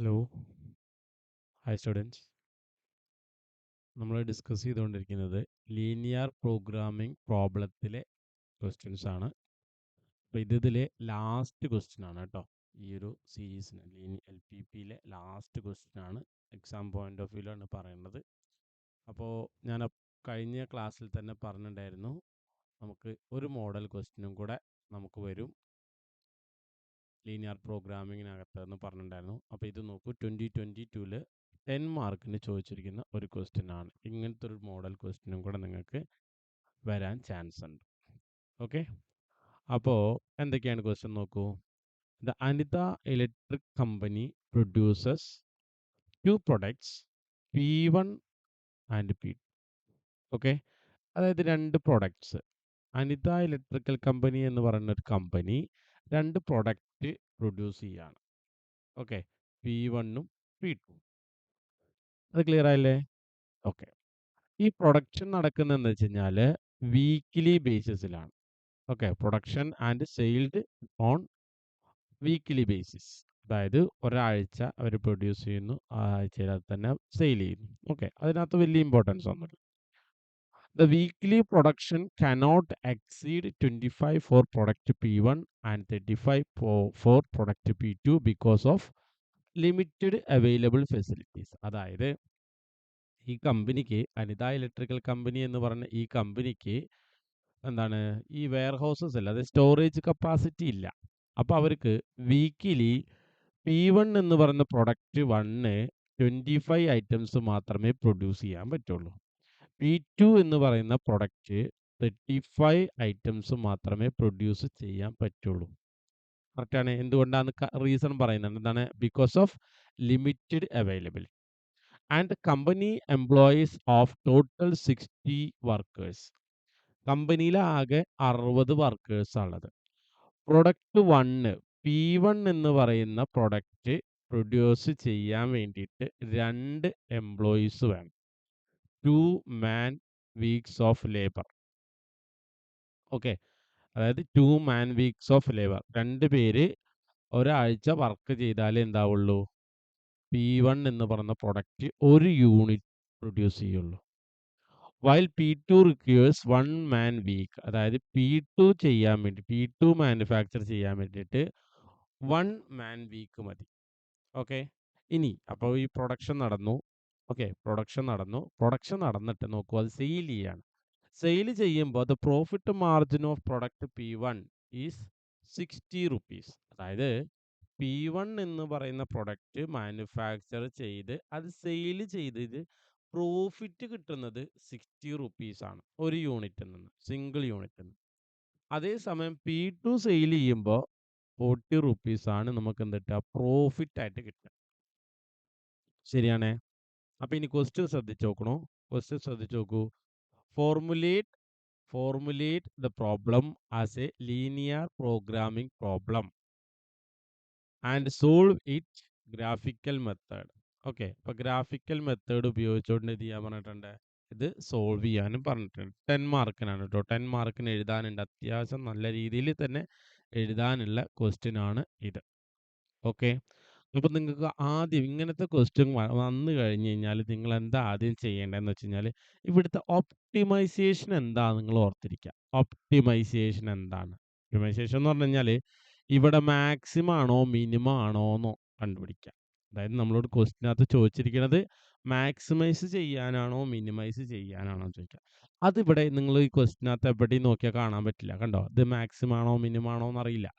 Hello. Hi students. നമ്മൾ discuss ചെയ്തുകൊണ്ടിരിക്കുന്നത് linear programming പ്രോബ്ലത്തിലെ questions ആണ്. അപ്പോൾ ഇതിലെ ലാസ്റ്റ് ക്വസ്റ്റ്യൻ ആണ് കേട്ടോ. ഈ ഒരു സീരീസിന് LPPയിലെ ലാസ്റ്റ് ക്വസ്റ്റ്യൻ ആണ്. എക്സാം പോയിന്റ് ഓഫ് വ്യൂവിലാണ് പറയുന്നത്. അപ്പോൾ ഞാൻ കഴിഞ്ഞ ക്ലാസ്സിൽ തന്നെ പറഞ്ഞിട്ടുണ്ടായിരുന്നു, നമുക്ക് ഒരു മോഡൽ ക്വസ്റ്റ്യനും കൂടെ നമുക്ക് വരും ലീനിയർ പ്രോഗ്രാമിങ്ങിനകത്ത് എന്ന് പറഞ്ഞിട്ടുണ്ടായിരുന്നു. അപ്പോൾ ഇത് നോക്കൂ, 2022 10 മാർക്കിന് ചോദിച്ചിരിക്കുന്ന ഒരു ക്വസ്റ്റ്യൻ ആണ്. ഇങ്ങനത്തെ ഒരു മോഡൽ ക്വസ്റ്റ്യനും കൂടെ നിങ്ങൾക്ക് വരാൻ ചാൻസ് ഉണ്ട്. ഓക്കെ, അപ്പോൾ എന്തൊക്കെയാണ് ക്വസ്റ്റ്യൻ നോക്കൂ. The Anita electric company produces 2 products P1 and P2. Okay, അതായത് 2 പ്രൊഡക്ട്സ്. അനിത ഇലക്ട്രിക്കൽ കമ്പനി എന്ന് പറയുന്ന ഒരു കമ്പനി 2 പ്രൊഡക്റ്റ് പ്രൊഡ്യൂസ് ചെയ്യാണ്. ഓക്കെ, P1ഉം P2. അത് ക്ലിയർ ആയില്ലേ? ഓക്കെ, ഈ പ്രൊഡക്ഷൻ നടക്കുന്നതെന്ന് വെച്ച് കഴിഞ്ഞാൽ വീക്ക്ലി ബേസിസിലാണ്. Okay, production and sold on weekly basis. അതായത് ഒരാഴ്ച അവർ പ്രൊഡ്യൂസ് ചെയ്യുന്നു, ആ ആഴ്ചയിൽ അത് തന്നെ സെയിൽ ചെയ്യുന്നു. ഓക്കെ, അതിനകത്ത് വലിയ ഇമ്പോർട്ടൻസ് ഒന്നുമില്ല. The weekly production cannot exceed 25 for product P1 and 35 for product P2 because of limited available facilities. അതായത് ഈ കമ്പനിക്ക്, അനിത ഇലക്ട്രിക്കൽ കമ്പനി എന്ന് പറഞ്ഞ ഈ കമ്പനിക്ക് എന്താണ്, ഈ വെയർ ഹൗസസ് അല്ല, അത് സ്റ്റോറേജ് കപ്പാസിറ്റി ഇല്ല. അപ്പോൾ അവർക്ക് വീക്കിലി P1 എന്ന് പറയുന്ന പ്രൊഡക്റ്റ് 25 ഐറ്റംസ് മാത്രമേ പ്രൊഡ്യൂസ് ചെയ്യാൻ പറ്റുള്ളൂ. P2 എന്ന് പറയുന്ന പ്രൊഡക്റ്റ് 35 ഐറ്റംസ് മാത്രമേ പ്രൊഡ്യൂസ് ചെയ്യാൻ പറ്റുള്ളൂ. കറക്റ്റാണ്. എന്തുകൊണ്ടാണ് റീസൺ പറയുന്നത് എന്താണ്? Because of limited availability. And company employees of total 60 workers. കമ്പനിയിൽ ആകെ 60 വർക്കേഴ്സ് ഉള്ളത്. പ്രൊഡക്റ്റ് 1 P1 എന്ന് പറയുന്ന പ്രൊഡക്റ്റ് പ്രൊഡ്യൂസ് ചെയ്യാൻ വേണ്ടിയിട്ട് 2 എംപ്ലോയീസ് വേണം. 2 മാൻ വീക്സ് ഓഫ് ലേബർ. ഓക്കെ, അതായത് 2 മാൻ വീക്സ് ഓഫ് ലേബർ, 2 പേര് ഒരാഴ്ച വർക്ക് ചെയ്താലേ എന്താവുള്ളൂ, P1 എന്ന് പറയുന്ന പ്രൊഡക്റ്റ് ഒരു യൂണിറ്റ് പ്രൊഡ്യൂസ് ചെയ്യുള്ളൂ. വൈൽ P2 റിക്വയേഴ്സ് 1 മാൻ വീക്ക്, അതായത് P2 ചെയ്യാൻ വേണ്ടി, P2 മാനുഫാക്ചർ ചെയ്യാൻ വേണ്ടിയിട്ട് 1 മാൻ വീക്ക് മതി. ഓക്കെ, ഇനി അപ്പോൾ ഈ പ്രൊഡക്ഷൻ നടന്നു. ഓക്കെ, പ്രൊഡക്ഷൻ നടന്നിട്ട് നോക്കൂ, അത് സെയിൽ ചെയ്യാണ്. സെയിൽ ചെയ്യുമ്പോൾ the profit margin of product P1 is 60 rupees. അതായത് P1 എന്ന് പറയുന്ന പ്രൊഡക്റ്റ് മാനുഫാക്ചർ ചെയ്ത് അത് സെയിൽ ചെയ്തത് പ്രോഫിറ്റ് കിട്ടുന്നത് 60 റുപ്പീസ് ആണ് ഒരു യൂണിറ്റിൽ നിന്ന്, സിംഗിൾ യൂണിറ്റിൽ നിന്ന്. അതേസമയം P2 സെയിൽ ചെയ്യുമ്പോൾ 40 റുപ്പീസ് ആണ് നമുക്ക് എന്ത് കിട്ടുക, പ്രോഫിറ്റ് ആയിട്ട് കിട്ടുക. ശരിയാണേ? അപ്പോൾ ഇനി ക്വസ്റ്റ്യൻ ശ്രദ്ധിച്ച് നോക്കൂ. Formulate the problem as A linear programming problem and solve it graphical method. Okay, അപ്പോൾ ഗ്രാഫിക്കൽ മെത്തേഡ് ഉപയോഗിച്ചുകൊണ്ട് ഇത് ചെയ്യാൻ പറഞ്ഞിട്ടുണ്ട്, ഇത് സോൾവ് ചെയ്യാനും പറഞ്ഞിട്ടുണ്ട്. 10 മാർക്കിനാണ് കേട്ടോ. 10 മാർക്കിന് എഴുതാനുണ്ട്, അത്യാവശ്യം നല്ല രീതിയിൽ തന്നെ എഴുതാനുള്ള ക്വസ്റ്റ്യൻ ആണ് ഇത്. ഓക്കെ, അപ്പോൾ നിങ്ങൾക്ക് ആദ്യം ഇങ്ങനത്തെ ക്വസ്റ്റ്യൻ വന്നു കഴിഞ്ഞ് കഴിഞ്ഞാൽ നിങ്ങൾ എന്താ ആദ്യം ചെയ്യേണ്ടതെന്ന് വെച്ച് കഴിഞ്ഞാൽ, ഇവിടുത്തെ ഒപ്റ്റിമൈസേഷൻ എന്താ നിങ്ങൾ ഓർത്തിരിക്കുക. ഒപ്റ്റിമൈസേഷൻ എന്താണ്? ഒപ്റ്റിമൈസേഷൻ എന്ന് പറഞ്ഞു കഴിഞ്ഞാൽ ഇവിടെ മാക്സിമം ആണോ മിനിമം ആണോ എന്ന് കണ്ടുപിടിക്കുക. അതായത് നമ്മളോട് ക്വസ്റ്റിനകത്ത് ചോദിച്ചിരിക്കുന്നത് മാക്സിമൈസ് ചെയ്യാനാണോ മിനിമൈസ് ചെയ്യാനാണോ ചോദിക്കുക. അതിവിടെ നിങ്ങൾ ഈ ക്വസ്റ്റിനകത്ത് എവിടെയും നോക്കിയാൽ കാണാൻ പറ്റില്ല. കണ്ടോ, ഇത് മാക്സിമം ആണോ മിനിമം ആണോ എന്നറിയില്ല.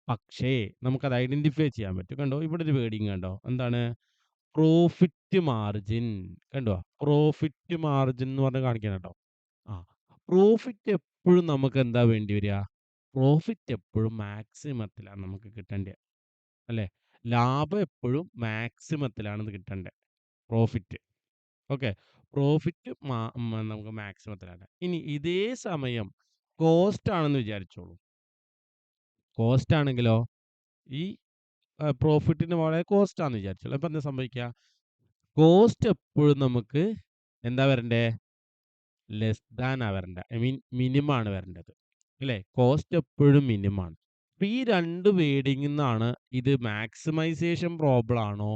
പക്ഷേ നമുക്കത് ഐഡന്റിഫൈ ചെയ്യാൻ പറ്റും. കണ്ടോ, ഇവിടെ ഒരു വേർഡിങ് കണ്ടോ, എന്താണ്? Profit margin. കണ്ടോ, പ്രോഫിറ്റ് മാർജിൻ എന്ന് പറഞ്ഞ് കാണിക്കാൻ കേട്ടോ. ആ, പ്രോഫിറ്റ് എപ്പോഴും നമുക്ക് എന്താ വേണ്ടി വരിക? പ്രോഫിറ്റ് എപ്പോഴും മാക്സിമത്തിലാണ് നമുക്ക് കിട്ടേണ്ടത്, അല്ലേ? ലാഭം എപ്പോഴും മാക്സിമത്തിലാണ് കിട്ടേണ്ടത്, പ്രോഫിറ്റ്. ഓക്കെ, പ്രോഫിറ്റ് നമുക്ക് മാക്സിമത്തിലാണ്. ഇനി ഇതേ സമയം കോസ്റ്റ് ആണെന്ന് വിചാരിച്ചോളൂ. കോസ്റ്റ് ആണെങ്കിലോ ഈ പ്രോഫിറ്റിന് വളരെ കോസ്റ്റ് ആണെന്ന് വിചാരിച്ചോളൂ. അപ്പം എന്താ സംഭവിക്കുക? കോസ്റ്റ് എപ്പോഴും നമുക്ക് എന്താ വരണ്ടേ? ലെസ് ദാൻ ആ വരേണ്ടത്. ഐ മീൻ മിനിമം ആണ് വരേണ്ടത്, അല്ലേ? കോസ്റ്റ് എപ്പോഴും മിനിമം ആണ്. അപ്പോൾ ഈ രണ്ട് വേർഡിങ്ങിൽ നിന്നാണ് ഇത് മാക്സിമൈസേഷൻ പ്രോബ്ലം ആണോ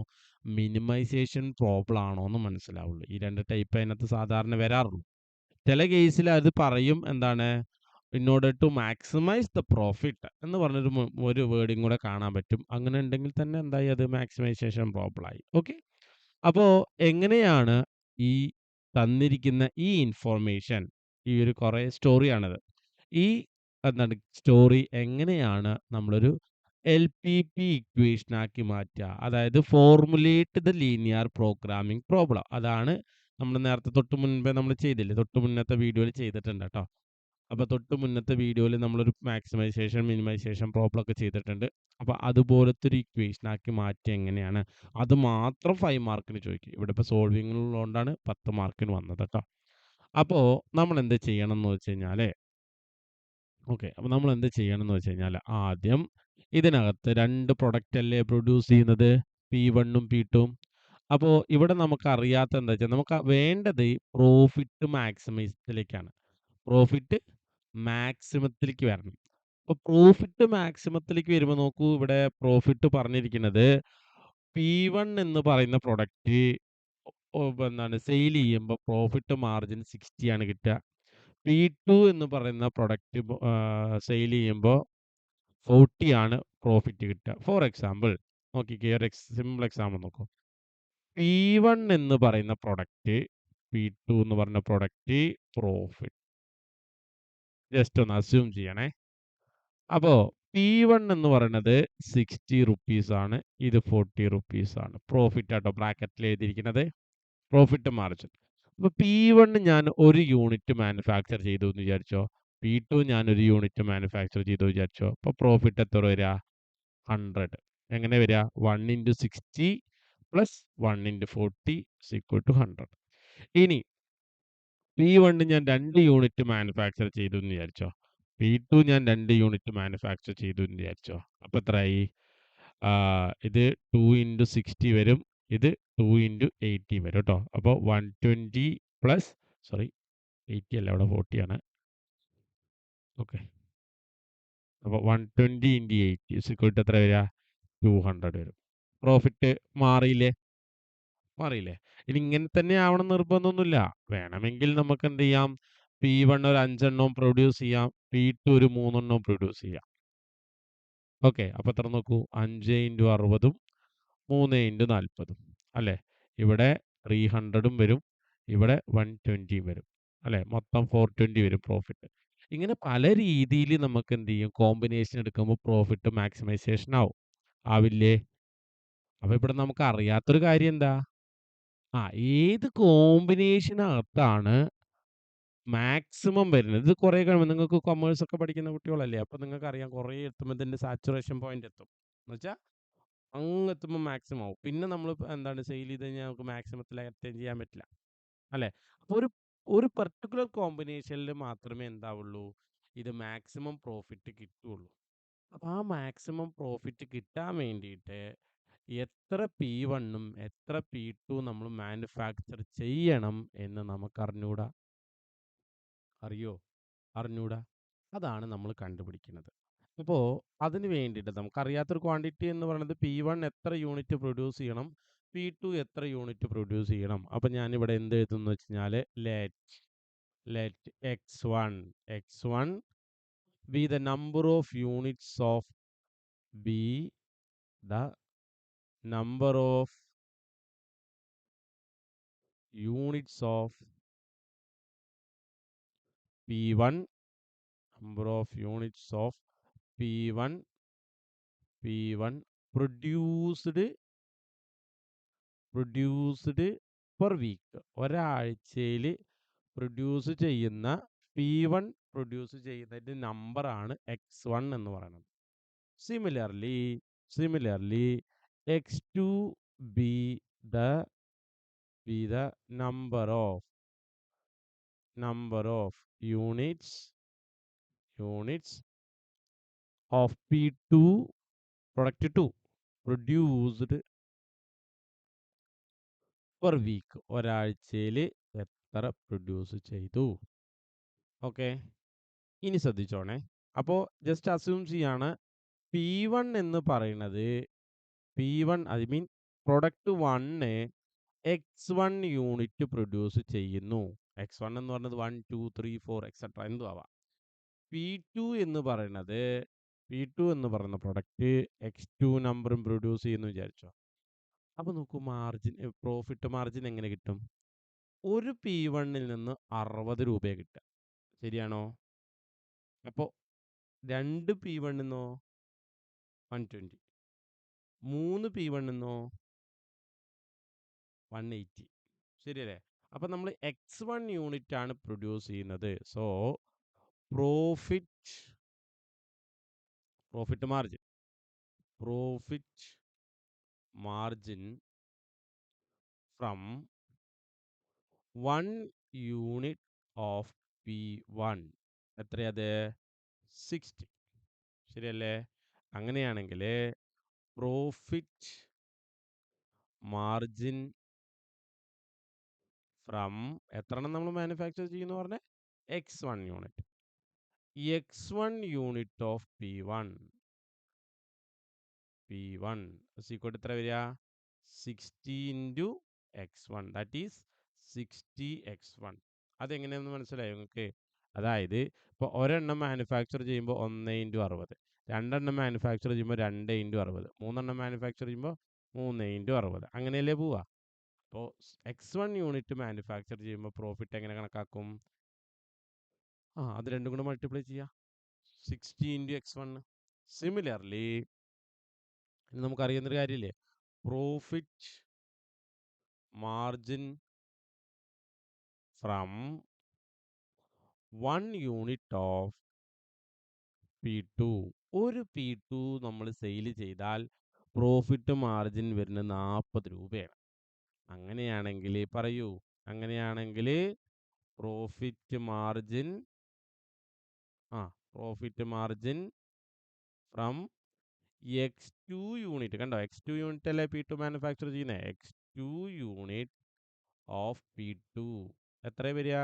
മിനിമൈസേഷൻ പ്രോബ്ലം ആണോ എന്ന് മനസ്സിലാവുള്ളൂ. ഈ 2 ടൈപ്പ് അതിനകത്ത് സാധാരണ വരാറുള്ളൂ. ചില കേസിൽ അത് പറയും എന്താണ്, in order to maximize the profit എന്ന് പറഞ്ഞൊരു ഒരു വേർഡിങ് കൂടെ കാണാൻ പറ്റും. അങ്ങനെ ഉണ്ടെങ്കിൽ തന്നെ എന്തായി, അത് മാക്സിമൈസേഷൻ പ്രോബ്ലം ആയി. ഓക്കെ. അപ്പോൾ എങ്ങനെയാണ് ഈ തന്നിരിക്കുന്ന ഈ ഇൻഫോർമേഷൻ, ഈ ഒരു കുറേ സ്റ്റോറിയാണത്, ഈ എന്താണ് സ്റ്റോറി എങ്ങനെയാണ് നമ്മളൊരു LPP ഇക്വേഷനാക്കി മാറ്റുക, അതായത് formulate the linear programming problem. അതാണ് നമ്മൾ നേരത്തെ തൊട്ട് മുൻപേ നമ്മൾ ചെയ്തില്ലേ, തൊട്ട് മുന്നത്തെ വീഡിയോയിൽ ചെയ്തിട്ടുണ്ട് കേട്ടോ. അപ്പോൾ തൊട്ട് മുന്നത്തെ വീഡിയോയിൽ നമ്മളൊരു മാക്സിമൈസേഷൻ മിനിമൈസേഷൻ പ്രോബ്ലം ഒക്കെ ചെയ്തിട്ടുണ്ട്. അപ്പോൾ അതുപോലത്തെ ഒരു ഇക്വേഷനാക്കി മാറ്റി എങ്ങനെയാണ്, അത് മാത്രം 5 മാർക്കിന് ചോദിക്കും. ഇവിടെ ഇപ്പോൾ സോൾവിങ്ങിലുള്ളതുകൊണ്ടാണ് 10 മാർക്കിന് വന്നത് കേട്ടോ. അപ്പോൾ നമ്മൾ എന്ത് ചെയ്യണം എന്ന് വെച്ച് കഴിഞ്ഞാൽ, ഓക്കെ, അപ്പോൾ നമ്മൾ എന്ത് ചെയ്യണം എന്ന് വെച്ച് കഴിഞ്ഞാൽ, ആദ്യം ഇതിനകത്ത് 2 പ്രൊഡക്റ്റ് അല്ലേ പ്രൊഡ്യൂസ് ചെയ്യുന്നത്, P1ഉം P2ഉം. അപ്പോൾ ഇവിടെ നമുക്ക് അറിയാത്ത എന്താ വെച്ചാൽ, നമുക്ക് വേണ്ടത് പ്രോഫിറ്റ് മാക്സിമത്തിലേക്കാണ്. പ്രോഫിറ്റ് മാക്സിമത്തിലേക്ക് വരണം. അപ്പോൾ പ്രോഫിറ്റ് മാക്സിമത്തിലേക്ക് വരുമ്പോൾ നോക്കൂ, ഇവിടെ പ്രോഫിറ്റ് പറഞ്ഞിരിക്കുന്നത് P1 എന്ന് പറയുന്ന പ്രൊഡക്റ്റ് എന്താണ് സെയിൽ ചെയ്യുമ്പോൾ പ്രോഫിറ്റ് മാർജിൻ 60 ആണ് കിട്ടുക. P2 എന്ന് പറയുന്ന പ്രൊഡക്റ്റ് സെയിൽ ചെയ്യുമ്പോൾ 40 ആണ് പ്രോഫിറ്റ് കിട്ടുക. ഫോർ എക്സാമ്പിൾ നോക്കിക്കേ, ഒരു സിമ്പിൾ എക്സാമ്പിൾ നോക്കൂ. P1 എന്ന് പറയുന്ന പ്രൊഡക്റ്റ്, P2 എന്ന് പറഞ്ഞ പ്രൊഡക്റ്റ് പ്രോഫിറ്റ് ജസ്റ്റ് ഒന്ന് അസ്യൂം ചെയ്യണേ. അപ്പോൾ P1 എന്ന് പറയുന്നത് 60 റുപ്പീസ് ആണ്, ഇത് 40 റുപ്പീസ് ആണ്. പ്രോഫിറ്റ് ആട്ടോ ബ്രാക്കറ്റിൽ എഴുതിയിരിക്കുന്നത്, പ്രോഫിറ്റ് മാർജിൻ. അപ്പോൾ P1 ഞാൻ 1 യൂണിറ്റ് മാനുഫാക്ചർ ചെയ്തു എന്ന് വിചാരിച്ചോ, P2 ഞാൻ 1 യൂണിറ്റ് മാനുഫാക്ചർ ചെയ്തു വിചാരിച്ചോ, അപ്പോൾ പ്രോഫിറ്റ് എത്ര വരിക, 100. എങ്ങനെ വരിക, 1 into 60 plus 1 into 40 equal to 100. ഇനി P1 ഞാൻ 2 യൂണിറ്റ് മാനുഫാക്ചർ ചെയ്തു എന്ന് വിചാരിച്ചോ, P2 ഞാൻ 2 യൂണിറ്റ് മാനുഫാക്ചർ ചെയ്തു എന്ന് വിചാരിച്ചോ, അപ്പോൾ എത്രയായി, ഇത് 2 ഇൻറ്റു 60 വരും, ഇത് 2 ഇൻറ്റു 80 വരും കേട്ടോ. അപ്പോൾ 120 പ്ലസ് 80 അല്ല, ഇവിടെ 40 ആണ്. ഓക്കെ, അപ്പോൾ 120 ഇൻറ്റു 80 ഈക്വൽ ടു എത്ര വരിക, 200 വരും. പ്രോഫിറ്റ് മാറിയില്ലേ, മാറിയില്ലേ. ഇനി ഇങ്ങനെ തന്നെ ആവണം നിർബന്ധമൊന്നുമില്ല. വേണമെങ്കിൽ നമുക്ക് എന്ത് ചെയ്യാം, P1 ഒരു 5 എണ്ണം പ്രൊഡ്യൂസ് ചെയ്യാം, P2 ഒരു 3 എണ്ണം പ്രൊഡ്യൂസ് ചെയ്യാം. ഓക്കെ, അപ്പോൾ എത്ര നോക്കൂ, 5 ഇൻറ്റു 60ഉം 3 ഇൻറ്റു 40ഉം അല്ലേ. ഇവിടെ 300ഉം വരും, ഇവിടെ 120 വരും അല്ലേ. മൊത്തം 420 വരും പ്രോഫിറ്റ്. ഇങ്ങനെ പല രീതിയിൽ നമുക്ക് എന്ത് ചെയ്യും, കോമ്പിനേഷൻ എടുക്കുമ്പോൾ പ്രോഫിറ്റ് മാക്സിമൈസേഷൻ ആവും, ആവില്ലേ. അപ്പോൾ ഇവിടെ നമുക്ക് അറിയാത്തൊരു കാര്യം എന്താ, ഏത് കോമ്പിനേഷനകത്താണ് മാക്സിമം വരുന്നത്. ഇത് കുറേ കഴിയുമ്പോൾ നിങ്ങൾക്ക് കൊമേഴ്സ് ഒക്കെ പഠിക്കുന്ന കുട്ടികളല്ലേ, അപ്പോൾ നിങ്ങൾക്ക് അറിയാം, കുറേ എത്തുമ്പോൾ ഇതിൻ്റെ സാച്ചുറേഷൻ പോയിന്റ് എത്തും. എന്ന് വെച്ചാൽ അങ്ങ് എത്തുമ്പോൾ മാക്സിമം ആവും. പിന്നെ നമ്മൾ എന്താണ് സെയിൽ ചെയ്ത് കഴിഞ്ഞാൽ നമുക്ക് മാക്സിമത്തിൽ അറ്റൈൻ ചെയ്യാൻ പറ്റില്ല അല്ലേ. അപ്പോൾ ഒരു ഒരു പർട്ടിക്കുലർ കോമ്പിനേഷനിൽ മാത്രമേ എന്താവുള്ളൂ, ഇത് മാക്സിമം പ്രോഫിറ്റ് കിട്ടുള്ളൂ. അപ്പോൾ ആ മാക്സിമം പ്രോഫിറ്റ് കിട്ടാൻ വേണ്ടിയിട്ട് എത്ര P1ഉം എത്ര P2 നമ്മൾ മാനുഫാക്ചർ ചെയ്യണം എന്ന് നമുക്ക് അറിഞ്ഞൂടാ. അറിയോ, അറിഞ്ഞൂടാ. അതാണ് നമ്മൾ കണ്ടുപിടിക്കുന്നത്. അപ്പോൾ അതിന് വേണ്ടിയിട്ട് നമുക്കറിയാത്തൊരു ക്വാണ്ടിറ്റി എന്ന് പറയുന്നത് P1 എത്ര യൂണിറ്റ് പ്രൊഡ്യൂസ് ചെയ്യണം, P2 എത്ര യൂണിറ്റ് പ്രൊഡ്യൂസ് ചെയ്യണം. അപ്പോൾ ഞാനിവിടെ എന്ത് എഴുതുന്നു വെച്ച് കഴിഞ്ഞാൽ, let x1 be the number of units of be the number of units of P1, number of units of P1 produced per week. ഒരാഴ്ചയിൽ പ്രൊഡ്യൂസ് ചെയ്യുന്ന P1 പ്രൊഡ്യൂസ് ചെയ്യുന്നതിൻ്റെ നമ്പറാണ് x1 എന്ന് പറയുന്നത്. Similarly x2 be the number of units of P2 product 2 produced per week. ഒരാഴ്ചയിൽ എത്ര produce ചെയ്തു. Okay, ഇനി ശ്രദ്ധിച്ചോണേ. അപ്പോൾ ജസ്റ്റ് അസ്യൂം ചെയ്യാണ്, P1 എന്ന് പറയുന്നത് I mean product 1 X1 unit produce ചെയ്യുന്നു. X1 എന്ന് പറഞ്ഞത് 1, 2, 3, 4 എക്സെട്ര എന്തും ആവാം. P2 എന്ന് പറയുന്നത് പ്രൊഡക്റ്റ് X2 നമ്പറും പ്രൊഡ്യൂസ് ചെയ്യുന്നു വിചാരിച്ചോ. അപ്പോൾ നോക്കൂ, പ്രോഫിറ്റ് മാർജിൻ എങ്ങനെ കിട്ടും? ഒരു P1ൽ നിന്ന് 60 രൂപയെ കിട്ടുക. ശരിയാണോ? അപ്പോൾ 2 P1 എന്നോ 120, 3 P1 എന്നോ 180. ശരിയല്ലേ? അപ്പോൾ നമ്മൾ X1 യൂണിറ്റ് ആണ് പ്രൊഡ്യൂസ് ചെയ്യുന്നത്. So profit margin from 1 unit of P1 എത്രയത്? 60. ശരിയല്ലേ? അങ്ങനെയാണെങ്കിൽ പ്രോഫിറ്റ് മാർജിൻ ഫ്രം എത്രണ്ണം നമ്മൾ മാനുഫാക്ചർ ചെയ്യുന്നു പറഞ്ഞേ? X1 unit. X1 unit of P1 is equal to എത്ര വരിക? 60 into X1, that is 60 X1. അതെങ്ങനെയാണെന്ന് മനസ്സിലായോ നിങ്ങൾക്ക്? അതായത് ഇപ്പോൾ ഒരെണ്ണം മാനുഫാക്ചർ ചെയ്യുമ്പോൾ 1 ഇൻറ്റു 60, രണ്ടെണ്ണം മാനുഫാക്ചർ ചെയ്യുമ്പോൾ 2 ഇൻറ്റു 60, മൂന്നെണ്ണം മാനുഫാക്ചർ ചെയ്യുമ്പോൾ 3 ഇൻറ്റു 60, അങ്ങനെയല്ലേ പോവുക. അപ്പോൾ X1 യൂണിറ്റ് മാനുഫാക്ചർ ചെയ്യുമ്പോൾ പ്രോഫിറ്റ് എങ്ങനെ കണക്കാക്കും? അത് രണ്ടും കൂടെ മൾട്ടിപ്ലൈ ചെയ്യുക, 60 ഇൻറ്റു X1. സിമിലർലി നമുക്കറിയുന്നൊരു കാര്യമില്ലേ, profit margin from 1 unit of P2. ഒരു P2 നമ്മൾ സെയിൽ ചെയ്താൽ പ്രോഫിറ്റ് മാർജിൻ വരുന്നത് 40 രൂപയാണ്. അങ്ങനെയാണെങ്കിൽ പറയൂ, അങ്ങനെയാണെങ്കിൽ profit margin from X2 unit, കണ്ടോ, X2 യൂണിറ്റ് അല്ലേ P2 മാനുഫാക്ചർ ചെയ്യുന്നത്, X2 യൂണിറ്റ് ഓഫ് P2 എത്ര വരിക?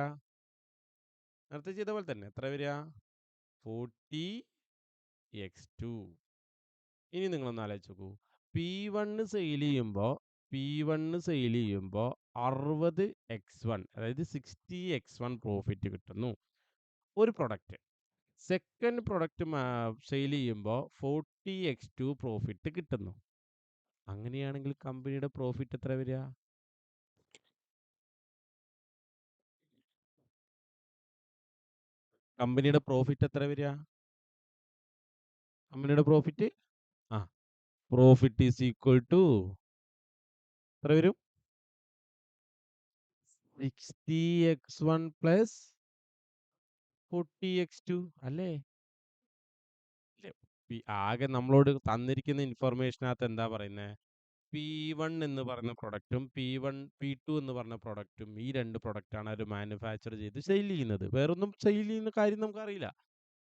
നേരത്തെ ചെയ്ത പോലെ തന്നെ എത്ര വരിക? 40 X2. ഇനി നിങ്ങളൊന്ന് ആലോചിച്ച് നോക്കൂ, P1 സെയിൽ ചെയ്യുമ്പോൾ 60 X1, അതായത് 60 X1 പ്രോഫിറ്റ് കിട്ടുന്നു ഒരു പ്രൊഡക്റ്റ്. സെക്കൻഡ് പ്രൊഡക്റ്റ് സെയിൽ ചെയ്യുമ്പോൾ 40 X2 പ്രോഫിറ്റ് കിട്ടുന്നു. അങ്ങനെയാണെങ്കിൽ കമ്പനിയുടെ പ്രോഫിറ്റ് എത്ര വരിക? കമ്പനിയുടെ പ്രോഫിറ്റ് എത്ര വരിക? കമ്പനിയുടെ profit profit is equal to എത്ര വരും? 60 X1 പ്ലസ് 40 X2 അല്ലേ? ആകെ നമ്മളോട് തന്നിരിക്കുന്ന ഇൻഫർമേഷനകത്ത് എന്താ പറയുന്നത്? P1 എന്ന് പറഞ്ഞ പ്രൊഡക്റ്റും P2 എന്ന് പറഞ്ഞ പ്രൊഡക്റ്റും, ഈ രണ്ട് പ്രൊഡക്റ്റാണ് അവർ മാനുഫാക്ചർ ചെയ്ത് സെയിൽ ചെയ്യുന്നത്. വേറൊന്നും സെയിൽ ചെയ്യുന്ന കാര്യം നമുക്കറിയില്ല.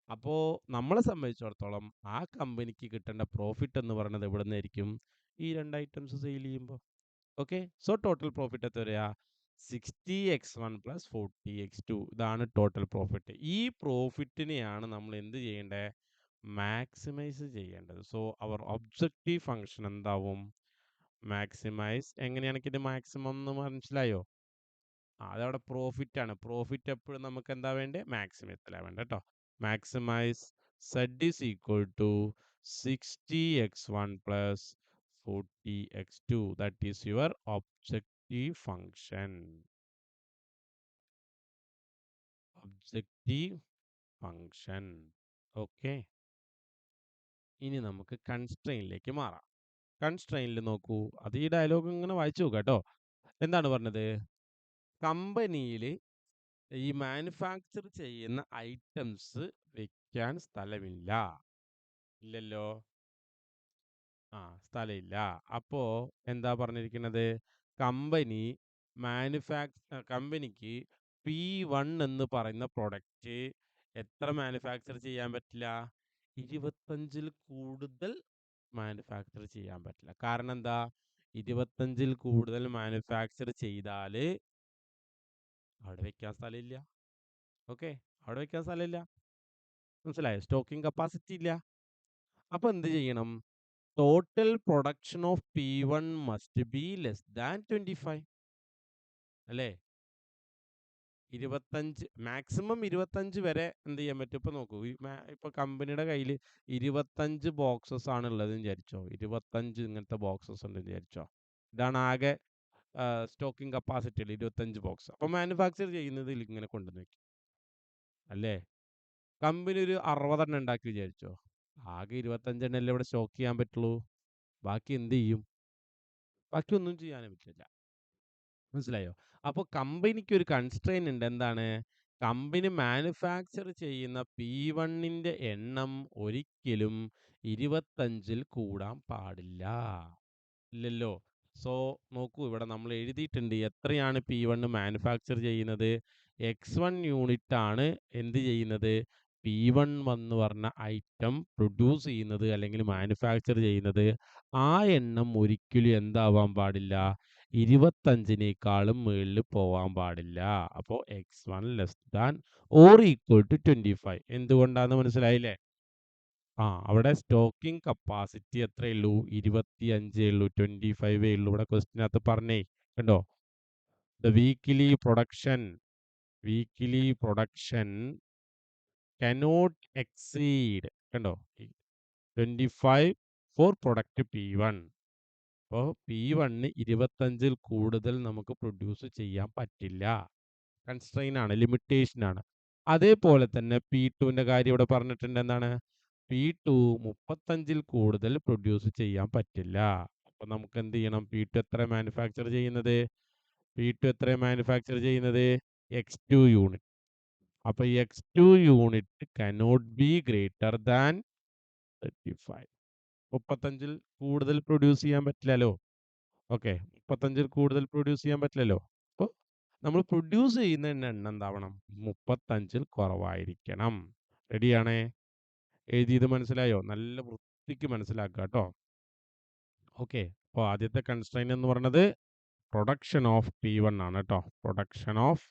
അപ്പോൾ നമ്മളെ സംബന്ധിച്ചിടത്തോളം ആ കമ്പനിക്ക് കിട്ടേണ്ട പ്രോഫിറ്റ് എന്ന് പറയുന്നത് എവിടെ നിന്നായിരിക്കും? ഈ രണ്ട് ഐറ്റംസ് സെയിൽ ചെയ്യുമ്പോൾ. ഓക്കെ, സോ ടോട്ടൽ പ്രോഫിറ്റ് എത്ര വരിക? 60 X1 പ്ലസ് 40 X2. ഇതാണ് ടോട്ടൽ പ്രോഫിറ്റ്. ഈ പ്രോഫിറ്റിനെയാണ് നമ്മൾ എന്ത് ചെയ്യേണ്ടത്? മാക്സിമൈസ് ചെയ്യേണ്ടത്. സോ അവർ ഒബ്ജക്റ്റീവ് ഫംഗ്ഷൻ എന്താവും? മാക്സിമൈസ്. എങ്ങനെയാണ് ഇത് മാക്സിമം എന്ന് മനസ്സിലായോ? അതവിടെ പ്രോഫിറ്റ് ആണ്. പ്രോഫിറ്റ് എപ്പോഴും നമുക്ക് എന്താ വേണ്ടേ? മാക്സിമത്തിലാണ് വേണ്ടത് കേട്ടോ. Maximize z is equal to 60 X1 plus 40 X2. That is your objective function. Okay. ഇനി നമുക്ക് കൺസ്ട്രെയിനിലേക്ക് മാറാം. കൺസ്ട്രെയിനിൽ നോക്കൂ, അത് ഈ ഡയലോഗ് ഇങ്ങനെ വായിച്ചു നോക്കുക കേട്ടോ. എന്താണ് പറഞ്ഞത്? കമ്പനിയിൽ ഈ മാനുഫാക്ചർ ചെയ്യുന്ന ഐറ്റംസ് വെക്കാൻ സ്ഥലമില്ല. ഇല്ലല്ലോ, സ്ഥലമില്ല. അപ്പോൾ എന്താ പറഞ്ഞിരിക്കുന്നത്? കമ്പനിക്ക് P1 എന്ന് പറയുന്ന പ്രൊഡക്റ്റ് എത്ര മാനുഫാക്ചർ ചെയ്യാൻ പറ്റില്ല? 25ൽ കൂടുതൽ മാനുഫാക്ചർ ചെയ്യാൻ പറ്റില്ല. കാരണം എന്താ? 25ൽ കൂടുതൽ മാനുഫാക്ചർ ചെയ്താൽ അവിടെ വെക്കാൻ സ്ഥലമില്ല. ഓക്കെ, അവിടെ വെക്കാൻ സ്ഥലമില്ല. മനസ്സിലായോ? സ്റ്റോക്കിംഗ് കപ്പാസിറ്റി ഇല്ല. അപ്പോൾ എന്ത് ചെയ്യണം? Total production of P1 must be less than 25 അല്ലേ? 25 മാക്സിമം 25 വരെ എന്ത് ചെയ്യാൻ പറ്റും? ഇപ്പൊ നോക്കൂ, ഇപ്പൊ കമ്പനിയുടെ കയ്യിൽ 25 ബോക്സസ് ആണ് ഉള്ളതെന്ന് വിചാരിച്ചോ. 25 ഇങ്ങനത്തെ ബോക്സസ് ഉണ്ടെന്ന് വിചാരിച്ചോ. ഇതാണ് ആകെ സ്റ്റോക്കിംഗ് കപ്പാസിറ്റി ഉള്ള 25 ബോക്സ്. അപ്പൊ മാനുഫാക്ചർ ചെയ്യുന്നത് ഇങ്ങനെ കൊണ്ടുവന്ന് വെക്കും അല്ലേ? കമ്പനി ഒരു 60 എണ്ണം ഉണ്ടാക്കി വിചാരിച്ചോ. ആകെ 25 എണ്ണല്ലേ ഇവിടെ സ്റ്റോക്ക് ചെയ്യാൻ പറ്റുള്ളൂ. ബാക്കി എന്ത് ചെയ്യും? ബാക്കി ഒന്നും ചെയ്യാനും പറ്റില്ല. മനസ്സിലായോ? അപ്പോൾ കമ്പനിക്ക് ഒരു കൺസ്ട്രെയിൻ ഉണ്ട്. എന്താണ്? കമ്പനി മാനുഫാക്ചർ ചെയ്യുന്ന P1ന്റെ എണ്ണം ഒരിക്കലും 25ൽ കൂടാൻ പാടില്ല. ഇല്ലല്ലോ. സോ നോക്കൂ, ഇവിടെ നമ്മൾ എഴുതിയിട്ടുണ്ട് എത്രയാണ് P1 മാനുഫാക്ചർ ചെയ്യുന്നത്. X1 യൂണിറ്റ് ആണ് എന്ത് ചെയ്യുന്നത്? P1 എന്ന് പറഞ്ഞ ഐറ്റം പ്രൊഡ്യൂസ് ചെയ്യുന്നത് അല്ലെങ്കിൽ മാനുഫാക്ചർ ചെയ്യുന്നത്. ആ എണ്ണം ഒരിക്കലും എന്താവാൻ പാടില്ല? 25നേക്കാളും മുകളിൽ പോവാൻ പാടില്ല. അപ്പോൾ X1 less than or equal to 25. എന്തുകൊണ്ടാണെന്ന് മനസ്സിലായില്ലേ? അവിടെ സ്റ്റോക്കിംഗ് കപ്പാസിറ്റി എത്രയുള്ളൂ? 25 ഉള്ളൂ, 25 ഉള്ളൂ. ഇവിടെ ക്വസ്റ്റിനകത്ത് പറഞ്ഞേ കണ്ടോ. The weekly production cannot exceed കണ്ടോ 25 ഫോർ പ്രൊഡക്റ്റ് P1. അപ്പോൾ P1 25ൽ കൂടുതൽ നമുക്ക് പ്രൊഡ്യൂസ് ചെയ്യാൻ പറ്റില്ല. കൺസ്ട്രെയിൻ ആണ്, ലിമിറ്റേഷൻ ആണ്. അതേപോലെ തന്നെ P2ന്റെ കാര്യം ഇവിടെ പറഞ്ഞിട്ടുണ്ട്. എന്താണ്? P2 35ൽ കൂടുതൽ പ്രൊഡ്യൂസ് ചെയ്യാൻ പറ്റില്ല. അപ്പോൾ നമുക്ക് എന്ത് ചെയ്യണം? P2 എത്ര മാനുഫാക്ചർ ചെയ്യുന്നത്? X2 unit. അപ്പോൾ X2 unit cannot be greater than 35. 35ൽ കൂടുതൽ പ്രൊഡ്യൂസ് ചെയ്യാൻ പറ്റില്ലല്ലോ. ഓക്കെ, 35ൽ കൂടുതൽ പ്രൊഡ്യൂസ് ചെയ്യാൻ പറ്റില്ലല്ലോ. അപ്പോൾ നമ്മൾ പ്രൊഡ്യൂസ് ചെയ്യുന്ന എണ്ണം എന്താവണം? 35ൽ കുറവായിരിക്കണം. റെഡിയാണേ? എഴുതിയത് മനസ്സിലായോ? നല്ല വൃത്തിക്ക് മനസ്സിലാക്കുക കേട്ടോ. ഓക്കെ, അപ്പോൾ ആദ്യത്തെ കൺസ്ട്രെയിൻ എന്ന് പറയുന്നത് പ്രൊഡക്ഷൻ ഓഫ് P1 ആണ് കേട്ടോ. Production of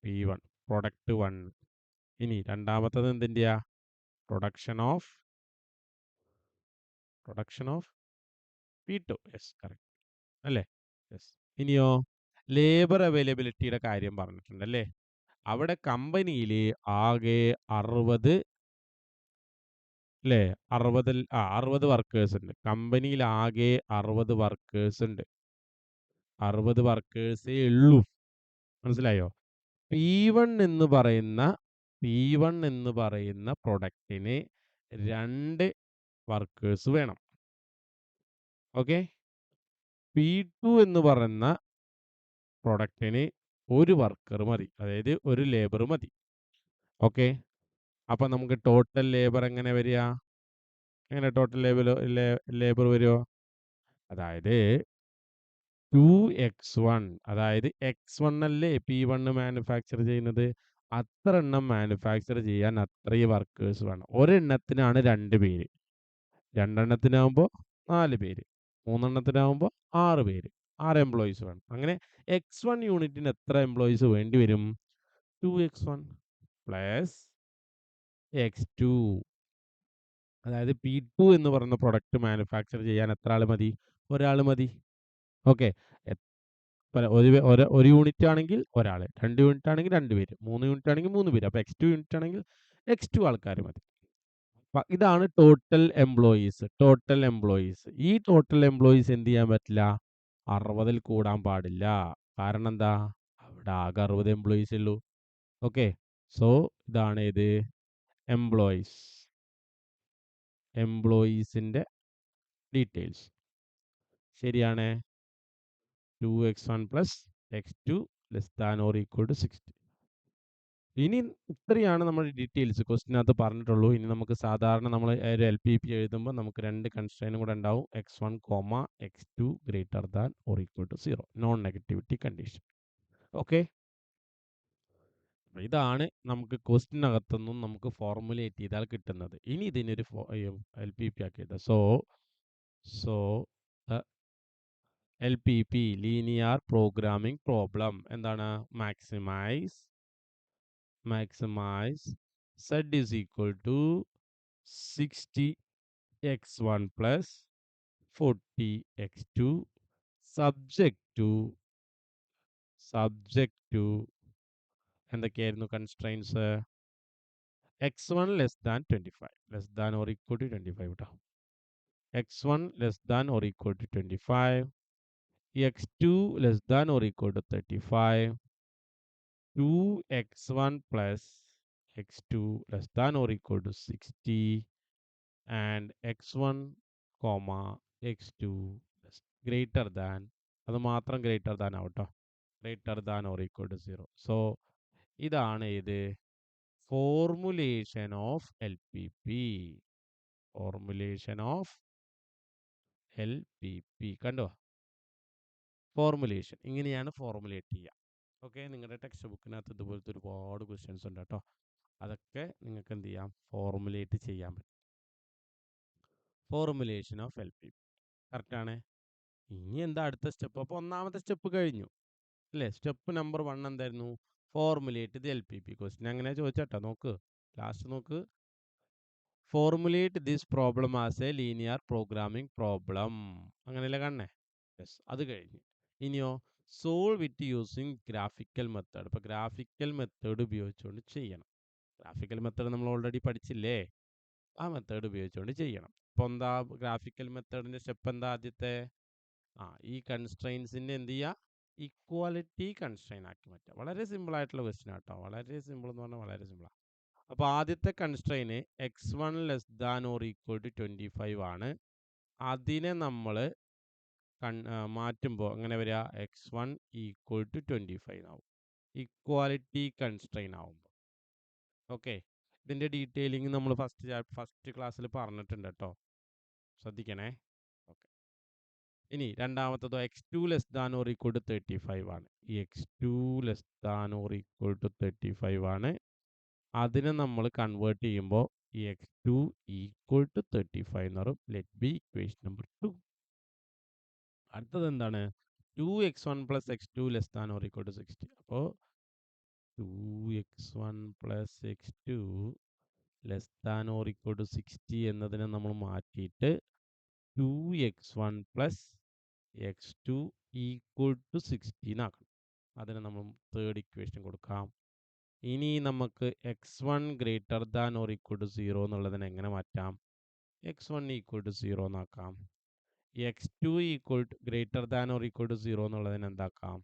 P1, product 1. ഇനി രണ്ടാമത്തത് എന്തിൻ്റെയാ? Production of P2. Yes, correct അല്ലേ? യെസ്. ഇനിയോ ലേബർ അവൈലബിലിറ്റിയുടെ കാര്യം പറഞ്ഞിട്ടുണ്ട് അല്ലേ? അവിടെ കമ്പനിയിൽ ആകെ 60 അല്ലേ? 60 വർക്കേഴ്സ് ഉണ്ട്. കമ്പനിയിൽ ആകെ 60 വർക്കേഴ്സ് ഉണ്ട്. 60 വർക്കേഴ്സേ ഉള്ളൂ. മനസ്സിലായോ? P1 എന്ന് പറയുന്ന പ്രൊഡക്റ്റിന് 2 വർക്കേഴ്സ് വേണം. ഓക്കെ. P2 എന്ന് പറയുന്ന പ്രൊഡക്റ്റിന് 1 വർക്കർ മതി, അതായത് 1 ലേബർ മതി. ഓക്കെ. അപ്പം നമുക്ക് ടോട്ടൽ ലേബർ എങ്ങനെ വരിക? എങ്ങനെ ടോട്ടൽ ലേബർ വരുമോ? അതായത് 2x1, അതായത് X1 അല്ലേ P1 മാനുഫാക്ചർ ചെയ്യുന്നത്. അത്ര എണ്ണം മാനുഫാക്ചർ ചെയ്യാൻ അത്രയും വർക്കേഴ്സ് വേണം. ഒരെണ്ണത്തിനാണ് 2 പേര്, രണ്ടെണ്ണത്തിനാവുമ്പോൾ 4 പേര്, മൂന്നെണ്ണത്തിനാവുമ്പോൾ 6 പേര്, 6 എംപ്ലോയീസ് വേണം. അങ്ങനെ X1 യൂണിറ്റിന് എത്ര എംപ്ലോയീസ് വേണ്ടി വരും? 2x1 plus X2. അതായത് P2 എന്ന് പറയുന്ന പ്രൊഡക്റ്റ് മാനുഫാക്ചർ ചെയ്യാൻ എത്ര ആൾ മതി? ഒരാൾ മതി. ഓക്കെ. ഒരു യൂണിറ്റ് ആണെങ്കിൽ ഒരാൾ, 2 യൂണിറ്റ് ആണെങ്കിൽ 2 പേര്, 3 യൂണിറ്റ് ആണെങ്കിൽ 3 പേര്. അപ്പോൾ X2 യൂണിറ്റ് ആണെങ്കിൽ X2 ആൾക്കാർ മതി. ഇതാണ് ടോട്ടൽ എംപ്ലോയീസ്. ഈ ടോട്ടൽ എംപ്ലോയീസ് എന്ത് ചെയ്യാൻ പറ്റില്ല? 60ൽ കൂടാൻ പാടില്ല. കാരണം എന്താ? അവിടെ ആകെ 60 എംപ്ലോയീസ് ഉള്ളൂ. ഓക്കെ. സോ ഇതാണ് ഇത് എംപ്ലോയീസിൻ്റെ ഡീറ്റെയിൽസ്. ശരിയാണ്. 2x1 plus X2 less than or equal to 60. ഇനി ഇത്രയാണ് നമ്മുടെ ഡീറ്റെയിൽസ് ക്വസ്റ്റിനകത്ത് പറഞ്ഞിട്ടുള്ളൂ. ഇനി നമുക്ക് സാധാരണ നമ്മൾ ഒരു LPP എഴുതുമ്പോൾ നമുക്ക് 2 കൺസ്ട്രെയിനും കൂടെ ഉണ്ടാവും. X1, X2 greater than or equal to 0, non negativity condition. Okay. ഇതാണ് നമുക്ക് ക്വസ്റ്റിനകത്തുനിന്നും നമുക്ക് ഫോർമുലേറ്റ് ചെയ്താൽ കിട്ടുന്നത്. ഇനി ഇതിനൊരു LPP ആക്കിയത്. So LPP linear programming problem എന്താണ്? Maximize Z is equal to 60x1 plus 40x2 subject to എന്തൊക്കെയായിരുന്നു constraints? x1 less than 25 less than or equal to 25 കേട്ടോ. x1 less than or equal to 25, x2 less than or equal to 35, 2x1 plus x2 less than or equal to 60, and x1 comma x2 greater than, അത് മാത്രം greater than ആവട്ടോ, greater than or equal to 0. So ഇതാണ് ഇത് formulation of L P P. Formulation of L P P കണ്ടോ? Formulation ഇങ്ങനെയാണ് formulate ചെയ്യുക. Okay, നിങ്ങളുടെ text ബുക്കിനകത്ത് ഇതുപോലത്തെ ഒരുപാട് ക്വസ്റ്റ്യൻസ് ഉണ്ട് കേട്ടോ. അതൊക്കെ നിങ്ങൾക്ക് എന്ത് ചെയ്യാം? ഫോർമുലേറ്റ് ചെയ്യാൻ പറ്റും. Formulation of L P P കറക്റ്റാണ്. ഇനി എന്താ അടുത്ത സ്റ്റെപ്പ്? അപ്പോൾ ഒന്നാമത്തെ സ്റ്റെപ്പ് കഴിഞ്ഞു അല്ലേ? സ്റ്റെപ്പ് നമ്പർ 1 എന്തായിരുന്നു? Formulate the L P P question. അങ്ങനെ ചോദിച്ചാട്ടോ, നോക്ക് ലാസ്റ്റ് നോക്ക്. Formulate this problem as A linear programming problem. അങ്ങനെയല്ലേ കാണണേ? യെസ്, അത് കഴിഞ്ഞു. ഇനിയോ solve it using graphical method. ഇപ്പോൾ ഗ്രാഫിക്കൽ മെത്തേഡ് ഉപയോഗിച്ചുകൊണ്ട് ചെയ്യണം. ഗ്രാഫിക്കൽ മെത്തേഡ് നമ്മൾ ഓൾറെഡി പഠിച്ചില്ലേ? ആ മെത്തേഡ് ഉപയോഗിച്ചുകൊണ്ട് ചെയ്യണം. ഇപ്പോൾ എന്താ ഗ്രാഫിക്കൽ മെത്തേഡിൻ്റെ സ്റ്റെപ്പ് എന്താ? ആദ്യത്തെ ഈ കൺസ്ട്രെയിൻസിൻ്റെ എന്ത് ചെയ്യുക? ഇക്വാലിറ്റി കൺസ്ട്രെയിൻ ആക്കി മാറ്റുക. വളരെ സിമ്പിൾ ആയിട്ടുള്ള ക്വസ്റ്റ്യൻ ആട്ടോ. വളരെ സിമ്പിൾ എന്ന് പറഞ്ഞാൽ വളരെ സിമ്പിളാണ്. അപ്പോൾ ആദ്യത്തെ കൺസ്ട്രെയിന് x1 less than or equal to 25 ആണ്. അതിനെ നമ്മൾ മാറ്റുമ്പോൾ അങ്ങനെ വരിക, x1 ഈക്വൽ ടു 25 ആവും. ഇക്വാലിറ്റി കൺസ്ട്രെയിൻ ആവുമ്പോൾ. ഓക്കെ, ഇതിൻ്റെ ഡീറ്റെയിലിംഗ് നമ്മൾ ഫസ്റ്റ് ക്ലാസ്സിൽ പറഞ്ഞിട്ടുണ്ട് കേട്ടോ, ശ്രദ്ധിക്കണേ. ഓക്കെ, ഇനി രണ്ടാമത്തതോ x2 less than or equal to 35 ആണ്. ഈ x2 less than or equal to 35 ആണ്. അതിനെ നമ്മൾ കൺവേർട്ട് ചെയ്യുമ്പോൾ ഈ x2 ഈക്വൽ ടു 35 എന്ന് പറയും. Let be equation number 2. അടുത്തത് എന്താണ്? 2x1 plus x2 less than or equal to 60. അപ്പോൾ 2x1 plus x2 less than or equal to 60 എന്നതിനെ നമ്മൾ മാറ്റിയിട്ട് 2x1 plus x2 equal to 16 ആക്കണം. അതിന് നമ്മൾ തേർഡ് ഇക്വേഷൻ കൊടുക്കാം. ഇനി നമുക്ക് x1 greater than or equal to 0 എന്നുള്ളതിനെ എങ്ങനെ മാറ്റാം? x1 ഈക്വൽ ടു 0 എന്നാക്കാം. x2 equal to greater than or equal to 0 എന്നുള്ളതിന് എന്താക്കാം?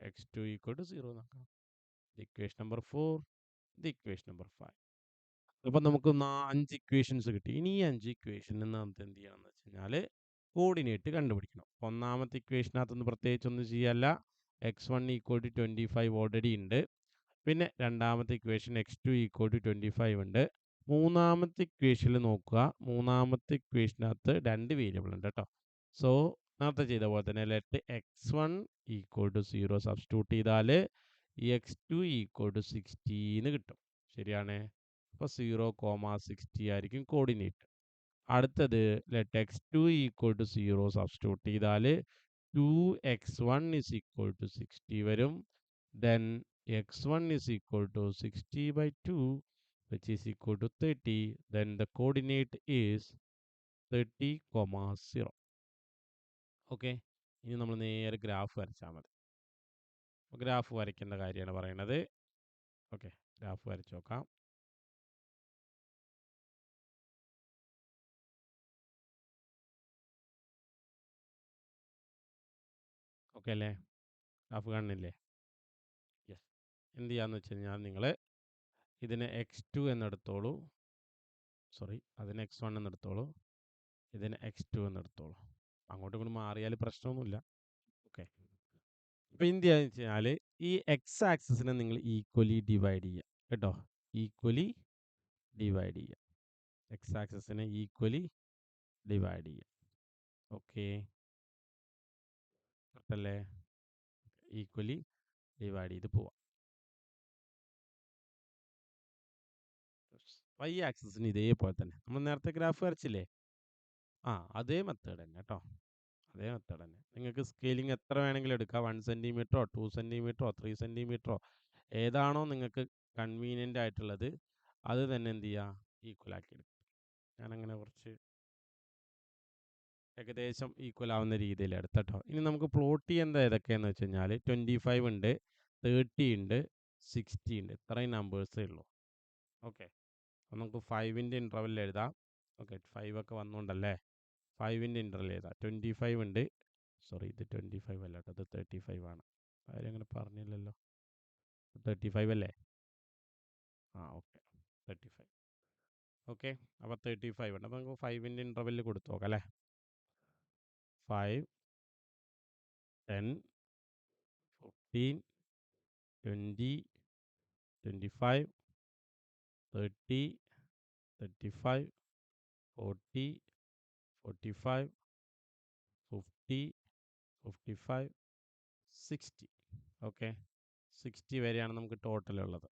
x2 ഈക്വൽ ടു 0 എന്നാക്കാം. Equation number 4, equation number 5. അപ്പോൾ നമുക്ക് 5 ഇക്വേഷൻസ് കിട്ടി. ഇനി ഈ 5 ഇക്വേഷനിൽ നമുക്ക് എന്ത് ചെയ്യണം എന്ന് വെച്ച് കഴിഞ്ഞാൽ കോർഡിനേറ്റ് കണ്ടുപിടിക്കണം. ഒന്നാമത്തെ ഇക്വേഷനകത്തൊന്നും പ്രത്യേകിച്ചൊന്നും ചെയ്യല്ല. x1 ഈക്വൽ ടു 25 ഓൾറെഡി ഉണ്ട്. പിന്നെ രണ്ടാമത്തെ ഇക്വേഷൻ x2 ഈക്വൽ ടു 25 ഉണ്ട്. മൂന്നാമത്തെ ഇക്വേഷനിൽ നോക്കുക. മൂന്നാമത്തെ ഇക്വേഷനകത്ത് 2 വേരിയബിൾ ഉണ്ട് കേട്ടോ. സോ നേരത്തെ ചെയ്ത പോലെ തന്നെ let x1 equal to 0 substitute ചെയ്താൽ x2 ഈക്വൽ ടു 60 എന്ന് കിട്ടും. ശരിയാണ്. അപ്പോൾ 0,60 ആയിരിക്കും കോർഡിനേറ്റ്. അടുത്തത് let x2 equal to 0 substitute ചെയ്താൽ 2x1 ഇസ് ഈക്വൽ ടു 60 വരും. Then x1 is equal to 60 by 2, which is equal to 30. Then the coordinate is 30,0. Okay, ഇനി നമ്മൾ നേരെ ഗ്രാഫ് വരച്ചാൽ മതി. ഗ്രാഫ് വരയ്ക്കേണ്ട കാര്യമാണ് പറയുന്നത്. ഓക്കെ, ഗ്രാഫ് വരച്ച് നോക്കാം. ഓക്കെ അല്ലേ? ഗ്രാഫ് കാണുന്നില്ലേ? യെസ്. എന്ത് ചെയ്യാന്ന് വെച്ച് കഴിഞ്ഞാൽ നിങ്ങൾ ഇതിനെ x2 എന്നെടുത്തോളൂ. സോറി, അതിനെ x1 എന്നെടുത്തോളൂ. ഇതിനെ x2 എന്നെടുത്തോളൂ. അങ്ങോട്ടും ഇങ്ങോട്ടും മാറിയാൽ പ്രശ്നമൊന്നുമില്ല. ഓക്കെ, അപ്പോൾ എന്ത് ചെയ്യാന്ന് വെച്ച് കഴിഞ്ഞാൽ ഈ എക്സ് ആക്സിസിനെ നിങ്ങൾ ഈക്വലി ഡിവൈഡ് ചെയ്യുക കേട്ടോ. ഈക്വലി ഡിവൈഡ് ചെയ്യുക. എക്സ് ആക്സിസിനെ ഈക്വലി ഡിവൈഡ് ചെയ്യുക. ഓക്കെ, കറക്റ്റല്ലേ? ഈക്വലി ഡിവൈഡ് ചെയ്ത് പോവാം. വൈ ആക്സിസിന് ഇതേപോലെ തന്നെ നമ്മൾ നേരത്തെ ഗ്രാഫ് വരച്ചില്ലേ? അതേ മെത്തേഡ് തന്നെ കേട്ടോ. അതേ മെത്തേഡ് തന്നെ. നിങ്ങൾക്ക് സ്കെയിലിംഗ് എത്ര വേണമെങ്കിലും എടുക്കാം. 1 സെൻറ്റിമീറ്ററോ 2 സെൻറ്റിമീറ്ററോ 3 സെൻറ്റിമീറ്ററോ ഏതാണോ നിങ്ങൾക്ക് കൺവീനിയൻ്റ് ആയിട്ടുള്ളത് അത് തന്നെ എന്ത് ചെയ്യുക, ഈക്വൽ ആക്കി എടുക്കുക. ഞാനങ്ങനെ കുറച്ച് ഏകദേശം ഈക്വൽ ആവുന്ന രീതിയിൽ എടുത്തട്ടോ. ഇനി നമുക്ക് പ്ലോട്ട് ചെയ്യേണ്ടത് ഏതൊക്കെയാണെന്ന് വെച്ച് കഴിഞ്ഞാൽ 25 ഉണ്ട്, 30 ഉണ്ട്, 60 ഉണ്ട്. ഇത്രയും നമ്പേഴ്സേ ഉള്ളൂ. ഓക്കെ, അപ്പോൾ നമുക്ക് 5ൻ്റെ ഇൻ്റർവെൽ എഴുതാം. ഓക്കെ, 5 ഒക്കെ വന്നുകൊണ്ടല്ലേ 5ൻ്റെ ഇൻ്റർവെൽ എഴുതാം. 25 ഉണ്ട്, സോറി ഇത് 25 അല്ല കേട്ടോ, ഇത് 35 ആണ്. ആരും അങ്ങനെ പറഞ്ഞില്ലല്ലോ, 35 അല്ലേ? ആ ഓക്കെ, 35. ഓക്കെ, അപ്പോൾ 35 ഉണ്ട്. അപ്പോൾ നമുക്ക് 5ൻ്റെ ഇൻ്റർവെൽ കൊടുത്തു നോക്കാം അല്ലേ. 5, 10, 15, 20, 25, 30, 35, 40, 45, 50, 55, 60. ഓക്കെ, 60 വരെയാണ് നമുക്ക് ടോട്ടൽ ഉള്ളത്.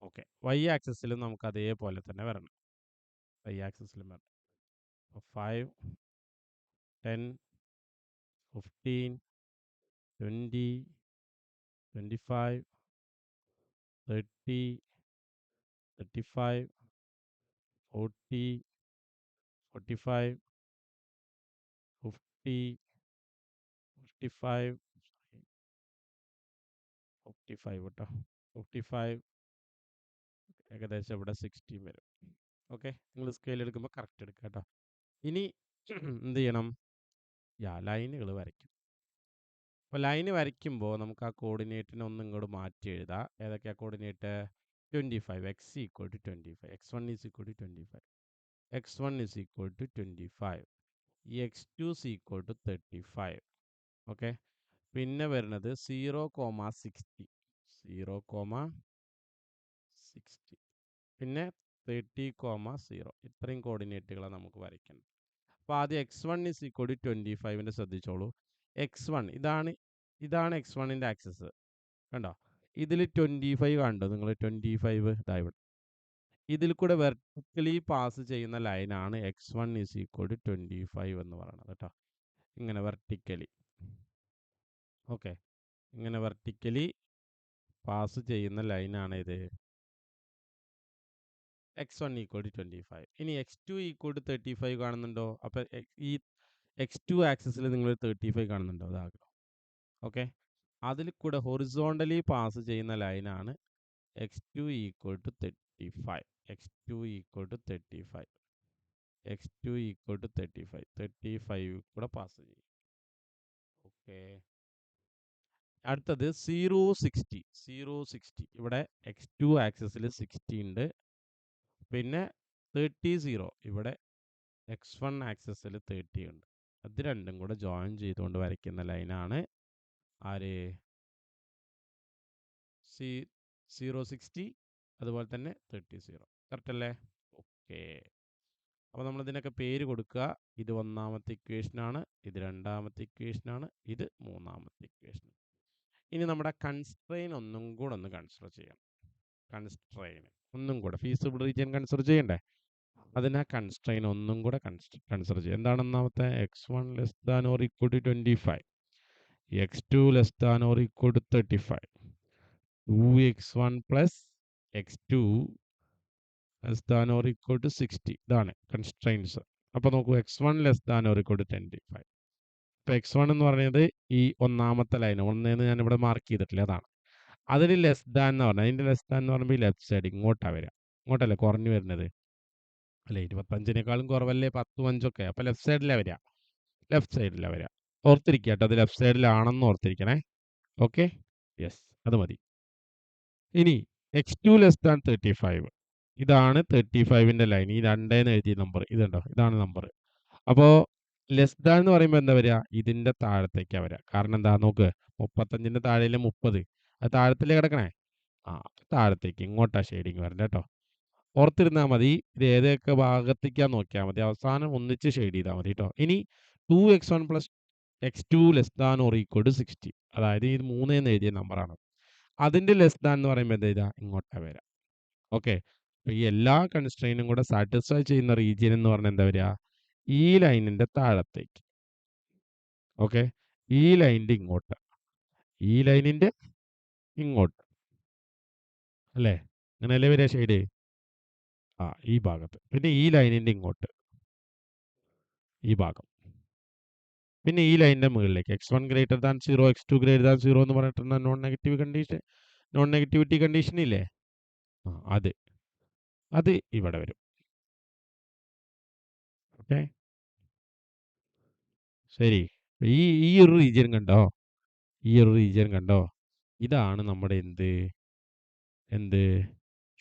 ഓക്കെ, വൈ ആക്സിസിലും നമുക്ക് അതേപോലെ തന്നെ വരണം. വൈ ആക്സിസിലും വരണം. അപ്പോൾ 5, 10, 15, 20, 25, 30, 35, 40, 45, 50, 55, 55 കേട്ടോ, 55, ഏകദേശം ഇവിടെ 60 വരും. ഓക്കെ, നിങ്ങൾ സ്കെയിൽ എടുക്കുമ്പോൾ കറക്റ്റ് എടുക്കുക കേട്ടോ. ഇനി എന്ത് ചെയ്യണം, ലൈനുകൾ വരയ്ക്കും. അപ്പോൾ ലൈന് വരയ്ക്കുമ്പോൾ നമുക്ക് ആ കോർഡിനേറ്റിനെ ഒന്നും ഇങ്ങോട്ട് മാറ്റി എഴുതാം. ഏതൊക്കെയാണ് coordinate? 25, x equal to 25, x1 is equal to 25, x1 is equal to 25, x2 is equal to 35. Okay, പിന്നെ വരുന്നത് 0,60, 0,60, പിന്നെ 30,0. ഇത്രയും കോർഡിനേറ്റുകളാണ് നമുക്ക് വരയ്ക്കുന്നത്. അപ്പോൾ ആദ്യം x1 ഈസ് ഈക്വൽ ടു 25ൻ്റെ ശ്രദ്ധിച്ചോളൂ. x1 ഇതാണ് x1ൻ്റെ ആക്സസ് കണ്ടോ. ഇതിൽ 25 കണ്ടോ നിങ്ങൾ? 25 ഇതായി. ഇതിൽ കൂടെ വെർട്ടിക്കലി പാസ് ചെയ്യുന്ന ലൈനാണ് x1 ഈസ് ഈക്വൽ ടു 25 എന്ന് പറയുന്നത് കേട്ടോ. ഇങ്ങനെ വെർട്ടിക്കലി, ഓക്കെ, ഇങ്ങനെ വെർട്ടിക്കലി പാസ് ചെയ്യുന്ന ലൈനാണ് ഇത് x1 ഈക്വൽ ടു 25. ഇനി x2 ഈക്വൽ ടു 35 കാണുന്നുണ്ടോ? അപ്പോൾ ഈ x2 ആക്സിസിൽ നിങ്ങൾ 35 കാണുന്നുണ്ടോ? അതാകും. ഓക്കെ, അതിൽ കൂടെ ഹൊറിസോണ്ടലി പാസ് ചെയ്യുന്ന ലൈനാണ് x2 equal to 35, x2 equal to 35, x2 equal to 35, 35 കൂടെ പാസ് ചെയ്യും. ഓക്കെ, അടുത്തത് 0,60, 0,60. ഇവിടെ x2 ആക്സിസിൽ 60 ഉണ്ട്, പിന്നെ 30 ഇവിടെ x1 ആക്സിസിൽ 30 ഉണ്ട്. അത് രണ്ടും കൂടെ ജോയിൻ ചെയ്തുകൊണ്ട് വരയ്ക്കുന്ന ലൈനാണ് ആര്? 0,60, അതുപോലെ തന്നെ 30. കറക്റ്റ് അല്ലേ? ഓക്കെ, അപ്പോൾ നമ്മളിതിനൊക്കെ പേര് കൊടുക്കുക. ഇത് ഒന്നാമത്തെ ഇക്വേഷനാണ്, ഇത് രണ്ടാമത്തെ ഇക്വേഷനാണ്, ഇത് മൂന്നാമത്തെ ഇക്വേഷൻ. ഇനി നമ്മുടെ കൺസ്ട്രെയിൻ ഒന്നും കൂടെ ഒന്ന് കൺസിഡർ ചെയ്യണം. കൺസ്ട്രെയിൻ ഒന്നും കൂടെ ഫീസിബിൾ റീജിയൻ കൺസിഡർ ചെയ്യണ്ടേ? അതിനാ കൺസ്ട്രെയിൻ ഒന്നും കൂടെ കൺസിഡർ ചെയ്യുക. എന്താണ് ഒന്നാമത്തെ? x1 less than or equal to 25, x2 less than or equal to 35, 2x1 plus x2 less than or equal to 60. ഇതാണ് കൺസ്ട്രെയിൻസ്. അപ്പോൾ നോക്കൂ, x1 less than or equal to 25. ഇപ്പോൾ x1 എന്ന് പറയുന്നത് ഈ ഒന്നാമത്തെ ലൈൻ, ഒന്നേന്ന് ഞാൻ ഇവിടെ മാർക്ക് ചെയ്തിട്ടില്ല, അതാണ്. അതിൽ ലെസ് ദാൻ എന്ന് പറഞ്ഞാൽ, അതിൻ്റെ ലെസ് ദാൻ എന്ന് പറയുമ്പോൾ ഈ ലെഫ്റ്റ് സൈഡ് ഇങ്ങോട്ടാണ് വരിക. ഇങ്ങോട്ടല്ലേ കുറഞ്ഞു വരുന്നത്? അല്ലേ, 25-നേക്കാളും കുറവല്ലേ 10, 5 അപ്പോൾ ലെഫ്റ്റ് സൈഡിലാണ് വരിക, ലെഫ്റ്റ് സൈഡിലാണ് വരിക. ഓർത്തിരിക്കുക കേട്ടോ, അത് ലെഫ്റ്റ് സൈഡിലാണെന്ന് ഓർത്തിരിക്കണേ. ഓക്കെ, യെസ്, അത് മതി. ഇനി x2 ലെസ് ദാൻ 35, ഇതാണ് 35ൻ്റെ ലൈൻ. ഈ 2 എഴുതിയ നമ്പർ ഇതുണ്ടോ, ഇതാണ് നമ്പർ. അപ്പോൾ ലെസ് ദാൻ എന്ന് പറയുമ്പോൾ എന്താ വരിക? ഇതിൻ്റെ താഴത്തേക്കാണ് വരിക. കാരണം എന്താ നോക്ക്, 35ൻ്റെ താഴെയിലെ 30, അത് താഴത്തിലേ കിടക്കണേ. താഴത്തേക്ക് ഇങ്ങോട്ടാ ഷെയ്ഡിങ് വരണ്ട കേട്ടോ. ഓർത്തിരുന്നാൽ മതി, ഇത് ഏതൊക്കെ ഭാഗത്തേക്കാന്ന് നോക്കിയാൽ മതി, അവസാനം ഒന്നിച്ച് ഷെയ്ഡ് ചെയ്താൽ മതി കേട്ടോ. ഇനി 2x1 plus x2 less than or equal to 60, അതായത് ഇത് 3 എന്ന് എഴുതിയ നമ്പറാണ്. അതിൻ്റെ ലെസ് ദാൻ എന്ന് പറയുമ്പോൾ എന്താ ചെയ്താൽ ഇങ്ങോട്ടാ വരിക. ഓക്കെ, അപ്പോൾ ഈ എല്ലാ കൺസ്ട്രെയിനും കൂടെ സാറ്റിസ്ഫൈ ചെയ്യുന്ന റീജിയൻ എന്ന് പറഞ്ഞാൽ എന്താ വരിക? ഈ ലൈനിൻ്റെ താഴത്തേക്ക്. ഓക്കെ, ഈ ലൈനിൻ്റെ ഇങ്ങോട്ട്, ഈ ലൈനിൻ്റെ ഇങ്ങോട്ട് അല്ലേ? അങ്ങനെയല്ലേ വരിക ഷെയ്ഡ്? ആ ഈ ഭാഗത്ത്. പിന്നെ ഈ ലൈനിൻ്റെ ഇങ്ങോട്ട് ഈ ഭാഗം. പിന്നെ ഈ ലൈനിൻ്റെ മുകളിലേക്ക് x1 greater than 0 x2 greater than 0 എന്ന് പറഞ്ഞിട്ടുള്ള നോൺ നെഗറ്റിവിറ്റി കണ്ടീഷൻ ഇല്ലേ? ആ അത് ഇവിടെ വരും. ഓക്കെ, ശരി. ഈ ഈ ഒരു റീജിയൻ കണ്ടോ? ഈ ഒരു റീജിയൻ കണ്ടോ? ഇതാണ് നമ്മുടെ എന്ത്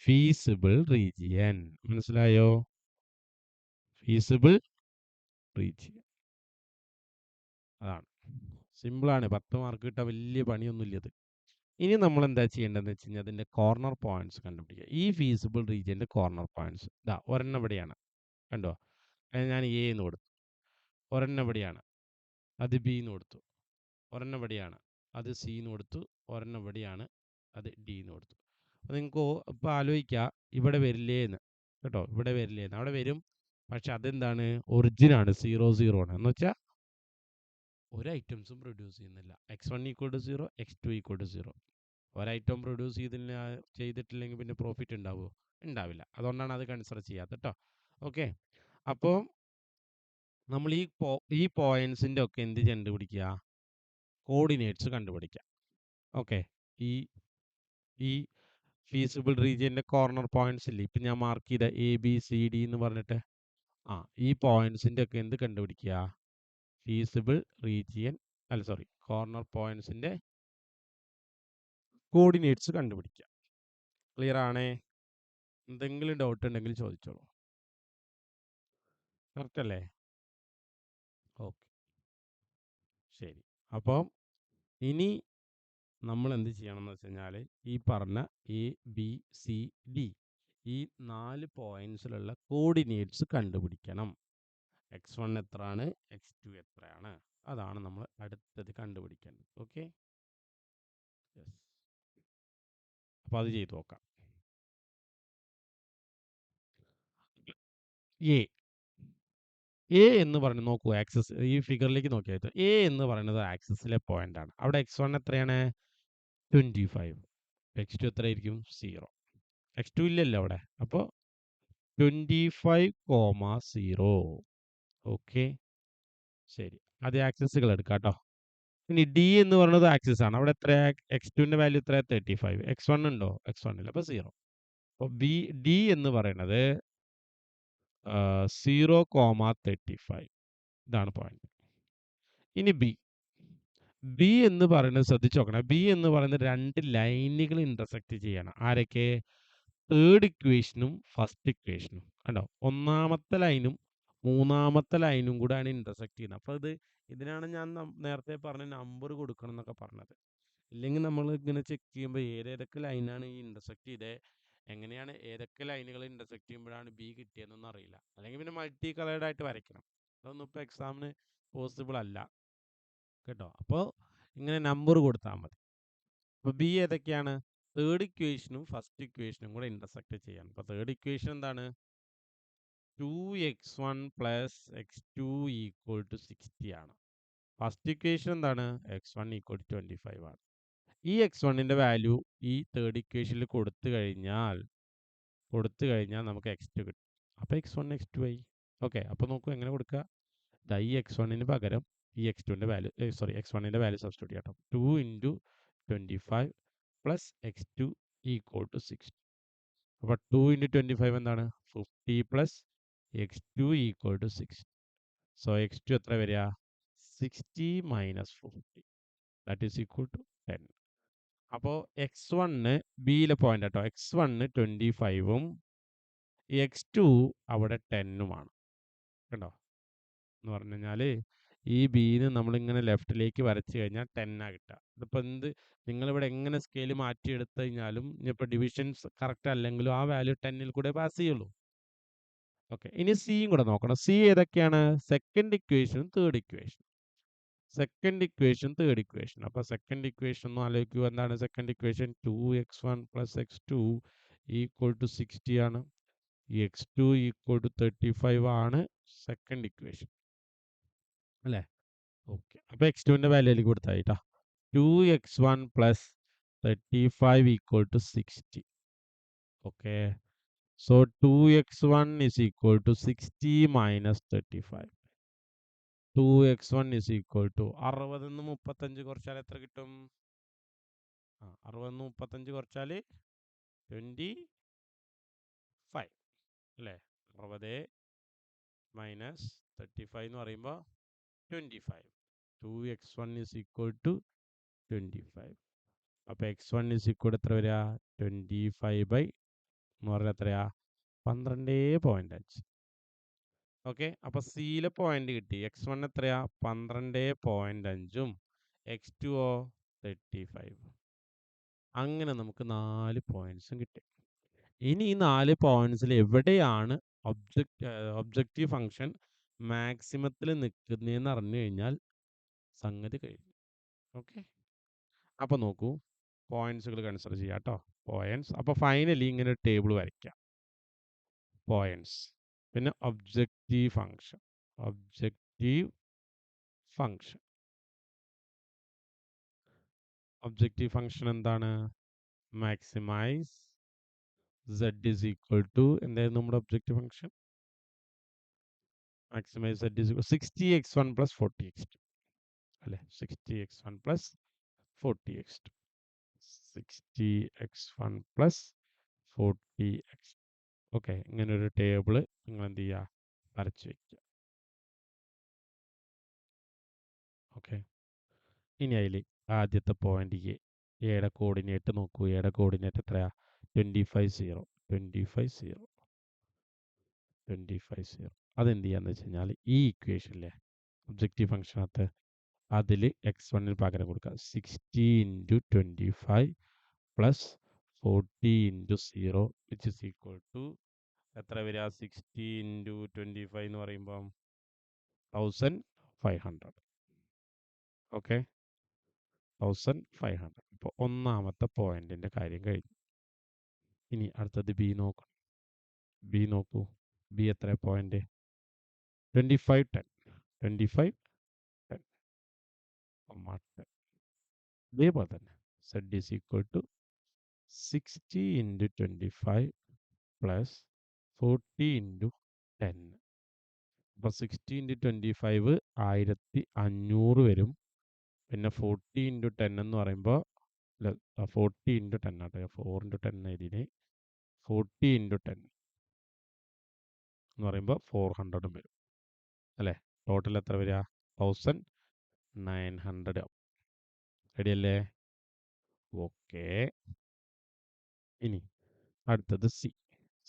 ഫീസിബിൾ റീജിയൻ. മനസ്സിലായോ? ഫീസിബിൾ റീജിയൻ അതാണ്. സിമ്പിളാണ്. 10 മാർക്ക് കിട്ടാൻ വലിയ പണിയൊന്നുമില്ല ഇത്. ഇനി നമ്മൾ എന്താ ചെയ്യേണ്ടതെന്ന് വെച്ച് കഴിഞ്ഞാൽ അതിൻ്റെ കോർണർ പോയിന്റ്സ് കണ്ടുപിടിക്കുക. ഈ ഫീസിബിൾ റീജിയൻ്റെ കോർണർ പോയിന്റ്സ് ഇതാ ഒരെണ്ണം ഇവിടെയാണ്. കണ്ടോ? ഞാൻ എ എന്ന് കൊടുത്തു. ഒരെണ്ണം ഇവിടെയാണ്. അത് ബി എന്ന് കൊടുത്തു. ഒരെണ്ണം ഇവിടെയാണ്. അത് സി എന്ന് കൊടുത്തു. ഒരെണ്ണം ഇവിടെയാണ്. അത് ഡി എന്ന് കൊടുത്തു. അപ്പോൾ നിങ്ങൾക്ക് ഇപ്പോൾ ആലോചിക്കുക ഇവിടെ വരില്ലേ എന്ന്. കേട്ടോ, ഇവിടെ വരില്ലേ എന്ന്. അവിടെ വരും. പക്ഷെ അതെന്താണ്? ഒറിജിനാണ്, 0 ആണ്. എന്ന് വെച്ചാൽ ഒരു ഐറ്റംസും പ്രൊഡ്യൂസ് ചെയ്യുന്നില്ല. x1 equal to 0, x2 equal to 0. ഒരൈറ്റം പ്രൊഡ്യൂസ് ചെയ്തിട്ടില്ലെങ്കിൽ പിന്നെ പ്രോഫിറ്റ് ഉണ്ടാവുമോ? ഉണ്ടാവില്ല. അതുകൊണ്ടാണ് അത് കൺസിഡർ ചെയ്യാത്തത് കേട്ടോ. ഓക്കെ, അപ്പോൾ നമ്മൾ ഈ പോയിന്റ്സിൻ്റെ ഒക്കെ എന്ത് കണ്ടുപിടിക്കുക? കോർഡിനേറ്റ്സ് കണ്ടുപിടിക്കുക. ഓക്കെ, ഈ ഈ ഫീസിബിൾ റീജിയൻ്റെ കോർണർ പോയിന്റ്സ് ഇല്ലേ, ഇപ്പം ഞാൻ മാർക്ക് ചെയ്ത എ ബി സി ഡി എന്ന് പറഞ്ഞിട്ട്, ഈ പോയിന്റ്സിൻ്റെ ഒക്കെ എന്ത് കണ്ടുപിടിക്കുക? ഫീസിബിൾ റീജിയൻ കോർണർ പോയിന്റ്സിൻ്റെ കോർഡിനേറ്റ്സ് കണ്ടുപിടിക്കുക. ക്ലിയർ ആണേ? എന്തെങ്കിലും ഡൗട്ട് ഉണ്ടെങ്കിൽ ചോദിച്ചോളൂ. കറക്റ്റ് അല്ലേ? ഓക്കെ, ശരി. അപ്പം ഇനി നമ്മൾ എന്ത് ചെയ്യണം എന്ന് വെച്ച് കഴിഞ്ഞാൽ ഈ പറഞ്ഞ എ ബി സി ഡി ഈ 4 പോയിന്റ്സിലുള്ള കോർഡിനേറ്റ്സ് കണ്ടുപിടിക്കണം. x1 എത്രയാണ്, x2 എത്രയാണ്, അതാണ് നമ്മൾ അടുത്തത് കണ്ടുപിടിക്കേണ്ടത്. Okay, yes. അപ്പോൾ അത് ചെയ്ത് നോക്കാം. എ എന്ന് പറഞ്ഞ് നോക്കൂ, ആക്സസ് ഈ ഫിഗറിലേക്ക് നോക്കിയാൽ എ എന്ന് പറയുന്നത് ആക്സസിലെ പോയിന്റ് ആണ്. അവിടെ x1 എത്രയാണ്? 25. x2 എത്രയായിരിക്കും? 0. x2 ഇല്ലല്ലോ അവിടെ. അപ്പോൾ 25,0. ഓക്കെ, ശരി. അത് ആക്സസുകൾ എടുക്കാം കേട്ടോ. ഇനി ഡി എന്ന് പറയുന്നത് ആക്സിസ് ആണ്. അവിടെ എത്ര? x2ൻ്റെ വാല്യൂ എത്ര? 35. x1 ഉണ്ടോ? x1 ഇല്ല, അപ്പോൾ 0. അപ്പോൾ ഡി എന്ന് പറയുന്നത് 0,35. ഇതാണ് പോയിന്റ്. ഇനി ബി എന്ന് പറയുന്നത് ശ്രദ്ധിച്ച് നോക്കണം. ബി എന്ന് പറയുന്നത് 2 ലൈനുകൾ ഇന്റർസെക്ട് ചെയ്യണം. ആരൊക്കെ? തേർഡ് ഇക്വേഷനും ഫസ്റ്റ് ഇക്വേഷനും. കണ്ടോ, ഒന്നാമത്തെ ലൈനും മൂന്നാമത്തെ ലൈനും കൂടെയാണ് ഇന്റർസെക്ട് ചെയ്യുന്നത്. അപ്പോൾ ഇതിനാണ് ഞാൻ നേരത്തെ പറഞ്ഞ നമ്പർ കൊടുക്കണം എന്നൊക്കെ പറഞ്ഞത്. ഇല്ലെങ്കിൽ നമ്മൾ ഇങ്ങനെ ചെക്ക് ചെയ്യുമ്പോൾ ഏതൊക്കെ ലൈനാണ് ഈ ഇന്റർസെക്ട് ചെയ്തത്, എങ്ങനെയാണ് ഏതൊക്കെ ലൈനുകൾ ഇന്റർസെക്ട് ചെയ്യുമ്പോഴാണ് ബി കിട്ടിയതെന്നൊന്നും അറിയില്ല. അല്ലെങ്കിൽ പിന്നെ മൾട്ടി കളേർഡ് ആയിട്ട് വരയ്ക്കണം. അതൊന്നും ഇപ്പോൾ എക്സാമിന് പോസിബിൾ അല്ല കേട്ടോ. അപ്പോൾ ഇങ്ങനെ നമ്പർ കൊടുത്താൽ മതി. അപ്പോൾ ബി ഏതൊക്കെയാണ്? തേർഡ് ഇക്വേഷനും ഫസ്റ്റ് ഇക്വേഷനും കൂടെ ഇന്റർസെക്ട് ചെയ്യണം. അപ്പോൾ തേർഡ് ഇക്വേഷൻ എന്താണ്? 2x1 plus x2 equal to 60 ആണ്. ഫസ്റ്റ് ഇക്വേഷൻ എന്താണ്? x1 ഈക്വൽ ടു 25 ആണ്. ഈ x1ൻ്റെ വാല്യൂ ഈ തേർഡ് ഇക്വേഷനിൽ കൊടുത്തു കഴിഞ്ഞാൽ നമുക്ക് x2 കിട്ടും. അപ്പോൾ x1 x2 ആയി. ഓക്കെ, അപ്പോൾ നോക്കൂ എങ്ങനെ കൊടുക്കുക. ഈ x1ന് പകരം ഈ x1ൻ്റെ വാല്യൂ സബ്സ്റ്റിറ്റ്യൂട്ട് ചെയ്യണം. 2 into 25 plus x2 equal to 60. അപ്പോൾ 2 ഇൻറ്റു 25 എന്താണ്? 50 plus x2 equal to 60. So x2 എത്ര വരിക? 60 minus 50 that is equal to 10. അപ്പോൾ x1 ബിയിലെ പോയിന്റ് കേട്ടോ. x1 25ഉം x2 അവിടെ 10ഉമാണ്. കണ്ടോ എന്ന് പറഞ്ഞു കഴിഞ്ഞാൽ ഈ ബിന്ന് നമ്മളിങ്ങനെ ലെഫ്റ്റിലേക്ക് വരച്ച് കഴിഞ്ഞാൽ 10 കിട്ടുക. ഇതിപ്പോൾ നിങ്ങളിവിടെ എങ്ങനെ സ്കെയിൽ മാറ്റിയെടുത്തു കഴിഞ്ഞാലും ഇപ്പോൾ ഡിവിഷൻസ് കറക്റ്റ് അല്ലെങ്കിലും ആ വാല്യൂ 10ൽ കൂടെ പാസ് ചെയ്യുള്ളൂ. ഓക്കെ, ഇനി സിയും കൂടെ നോക്കണം. സി ഏതൊക്കെയാണ്? സെക്കൻഡ് ഇക്വേഷനും തേർഡ് ഇക്വേഷൻ. അപ്പോൾ സെക്കൻഡ് ഇക്വേഷൻ ഒന്ന് ആലോചിക്കൂ. എന്താണ് second equation? 2x1 plus x2 equal to 60 ആണ്. x2 ഈക്വൽ ടു 35 ആണ് സെക്കൻഡ് ഇക്വേഷൻ അല്ലേ? ഓക്കെ, അപ്പോൾ x2ൻ്റെ വാല്യൂയിലേക്ക് കൊടുത്താൽ 2x1 plus 35 equal to 60. Okay. So 2x1 is equal to 60 minus 35. 2x1 is equal to 60 നിന്ന് 35 കുറച്ചാൽ എത്ര കിട്ടും? 60 നിന്ന് 35 കുറച്ചാൽ 25 അല്ലേ? 60 മൈനസ് 35 എന്ന് പറയുമ്പോൾ 25. 2x1 is equal to 25. അപ്പോൾ x1 is equal to എത്ര വരിക? 25 ബൈ എന്ന് പറഞ്ഞാൽ എത്രയാ? 12.5. ഓക്കെ. അപ്പോൾ സിയിലെ പോയിന്റ് കിട്ടി. x1 എത്രയാ? 12.5ഉം x2 35. അങ്ങനെ നമുക്ക് 4 പോയിന്റ്സും കിട്ടി. ഇനി ഈ 4 പോയിന്റ്സിൽ എവിടെയാണ് ഒബ്ജക്റ്റീവ് ഫംഗ്ഷൻ മാക്സിമത്തിൽ നിൽക്കുന്നതെന്ന് അറിഞ്ഞു കഴിഞ്ഞാൽ സംഗതി കഴിഞ്ഞു. ഓക്കെ. അപ്പോൾ നോക്കൂ, പോയിന്റ്സുകൾ കൺസിഡർ ചെയ്യാം കേട്ടോ. പോയിന്റ്സ്. അപ്പോൾ ഫൈനലി ഇങ്ങനെ ഒരു ടേബിൾ വരയ്ക്കാം. പോയിന്റ്സ്, പിന്നെ objective function. Objective function objective function എന്താണ്? Maximize z is equal to എന്തായിരുന്നു നമ്മുടെ objective function? Maximize z is equal 60x1 plus 40x2 അല്ലേ? 60x1 plus 40x2. 60x1 plus 40x. Okay. ഇങ്ങനെ ഒരു ടേബിൾ നിങ്ങൾ എന്ത് ചെയ്യുക? വരച്ച് വയ്ക്കുക. ഓക്കെ. ഇനി അതിൽ ആദ്യത്തെ പോയിന്റ് എയുടെ കോർഡിനേറ്റ് നോക്കൂ. എയുടെ കോർഡിനേറ്റ് എത്രയാ? 25 0. 25 0. 25 0. അതെന്ത് ചെയ്യാന്ന് വെച്ച് കഴിഞ്ഞാൽ ഈ ഇക്വേഷനിലെ ഒബ്ജക്റ്റീവ് ഫംഗ്ഷനകത്ത് അതിൽ x1 പകരം കൊടുക്കുക. 60 into 25 plus 40 into 0 which is equal to എത്ര വരിക? 60 into 25 എന്ന് പറയുമ്പം 1500. ഓക്കെ. 1500. ഇപ്പോൾ ഒന്നാമത്തെ പോയിന്റിന്റെ കാര്യം കഴിഞ്ഞു. ഇനി അടുത്തത് ബി നോക്കണം. ബി നോക്കൂ. ബി എത്ര പോയിന്റ്? 25 10. 25 10. ഇതേപോലെ തന്നെ z is equal to 60 into 25 plus 40 into 10. അപ്പോൾ 60 into 25 1500 വരും. പിന്നെ 40 into 10 എന്ന് പറയുമ്പോൾ 40 into 10 ആട്ടെ. 4 into 10 എഴുതിന്. 40 into 10 എന്ന് പറയുമ്പോൾ 400 വരും അല്ലേ? ടോട്ടൽ എത്ര വരിക? 1900 ആവും. റെഡിയല്ലേ? ഓക്കെ. ഇനി അടുത്തത് സി.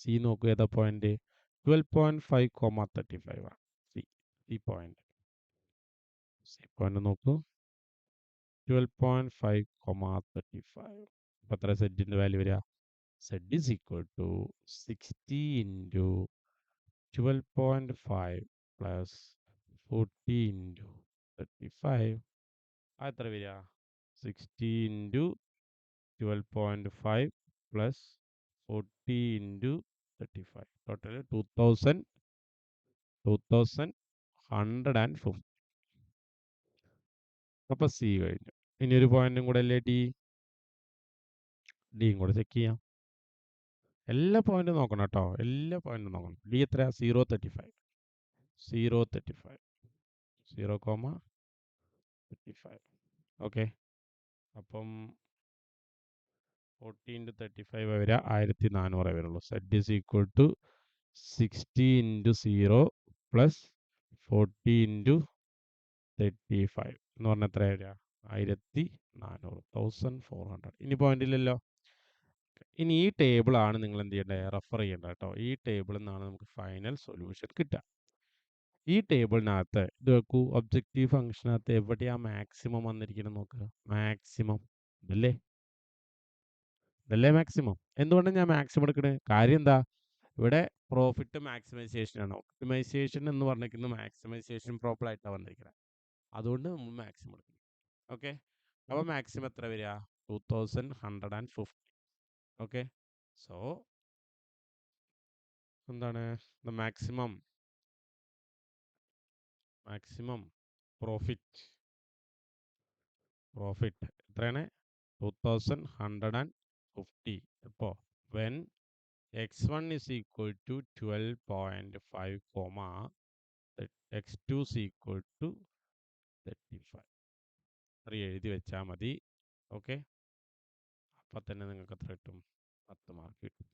സി നോക്കൂ. ഏതാ പോയിന്റ്? 12.5, 35 ആണ് C. C point. C point നോക്കൂ. 12.5, 35. അപ്പോൾ എത്ര സെറ്റിൻ്റെ വാല്യൂ വരിക? z is equal to 60 into 12.5 plus 40 into 35. എത്ര വരിക? 60 into 12.5 plus 40 into 35. Total 2150. അപ്പോൾ സി കഴിഞ്ഞു. ഇനി ഒരു പോയിന്റും കൂടെ അല്ലേ? ഡിയും കൂടെ ചെക്ക് ചെയ്യാം. എല്ലാ പോയിന്റും നോക്കണം കേട്ടോ. എല്ലാ പോയിന്റും നോക്കണം. ഡി എത്ര? 0.35. 0.35. 0.35. ഓക്കെ. അപ്പം 40 into 35 വരിക 1400 വരുള്ളൂ. z is equal to 60 into 0 plus 40 into 35 എന്ന് പറഞ്ഞാൽ എത്ര വരിക? 1400. 1400. ഇനി പോയിന്റ് ഇല്ലല്ലോ. ഇനി ഈ ടേബിളാണ് നിങ്ങൾ എന്ത് ചെയ്യേണ്ടത്? റെഫർ ചെയ്യേണ്ടത് കേട്ടോ. ഈ ടേബിളിൽ നിന്നാണ് നമുക്ക് ഫൈനൽ സൊല്യൂഷൻ കിട്ടുക. ഈ ടേബിളിനകത്ത് ഇത് നോക്കൂ. ഒബ്ജക്റ്റീവ് ഫംഗ്ഷനകത്ത് എവിടെയാ മാക്സിമം വന്നിരിക്കുന്നത് നോക്കുക. മാക്സിമം ഇതല്ലേ? ഇതല്ലേ മാക്സിമം? എന്തുകൊണ്ടാണ് ഞാൻ മാക്സിമം എടുക്കുന്നത്? കാര്യം എന്താ? ഇവിടെ പ്രോഫിറ്റ് മാക്സിമൈസേഷൻ ആണ്. ഒപ്റ്റിമൈസേഷൻ എന്ന് പറഞ്ഞിരിക്കുന്നത് മാക്സിമൈസേഷൻ പ്രോപ്പർ ആയിട്ടാണ് വന്നിരിക്കുന്നത്. അതുകൊണ്ട് നമ്മൾ മാക്സിമം എടുക്കണം. ഓക്കെ. അപ്പോൾ മാക്സിമം എത്ര വരിക? 2150. ഓക്കെ. സോ എന്താണ് ദ മാക്സിമം പ്രോഫിറ്റ് എത്രയാണ്? 2150. അപ്പോൾ when x1 is equal to 12.5 comma x2 is equal to 35. എഴുതി വെച്ചാൽ മതി. ഓക്കെ, അപ്പം തന്നെ നിങ്ങൾക്ക് എത്ര കിട്ടും? 10 മാർക്ക് കിട്ടും.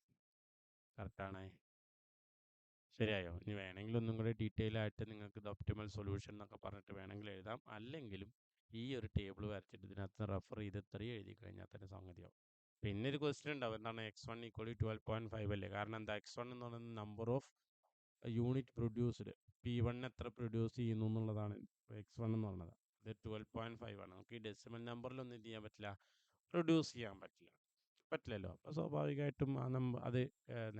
കറക്റ്റാണ്. ശരിയായോ? ഇനി വേണമെങ്കിൽ ഒന്നും കൂടി ഡീറ്റെയിൽ ആയിട്ട് നിങ്ങൾക്ക് ഇത് ഒപ്റ്റിമൽ സൊല്യൂഷൻ എന്നൊക്കെ പറഞ്ഞിട്ട് വേണമെങ്കിൽ എഴുതാം. അല്ലെങ്കിലും ഈ ഒരു ടേബിൾ വരച്ചിട്ട് ഇതിനകത്ത് റെഫർ ചെയ്ത് ഇത്രയും എഴുതി കഴിഞ്ഞാൽ തന്നെ സംഗതിയാവും. പിന്നെ ഒരു ക്വസ്റ്റ്യൻ ഉണ്ടാവും, എന്താണ് x1 ഈക്വൽ 12.5 അല്ലേ? കാരണം എന്താ, x1 എന്ന് പറയുന്നത് number of unit produced, P1 എത്ര പ്രൊഡ്യൂസ് ചെയ്യുന്നു എന്നുള്ളതാണ് x1 എന്ന് പറയുന്നത്. ഇത് 12.5 ആണ്. നമുക്ക് ഈ ഡെസിമൽ നമ്പറിലൊന്നും എന്ത് ചെയ്യാൻ പറ്റില്ല, പ്രൊഡ്യൂസ് ചെയ്യാൻ പറ്റില്ലല്ലോ. അപ്പോൾ സ്വാഭാവികമായിട്ടും ആ നമ്പർ അത്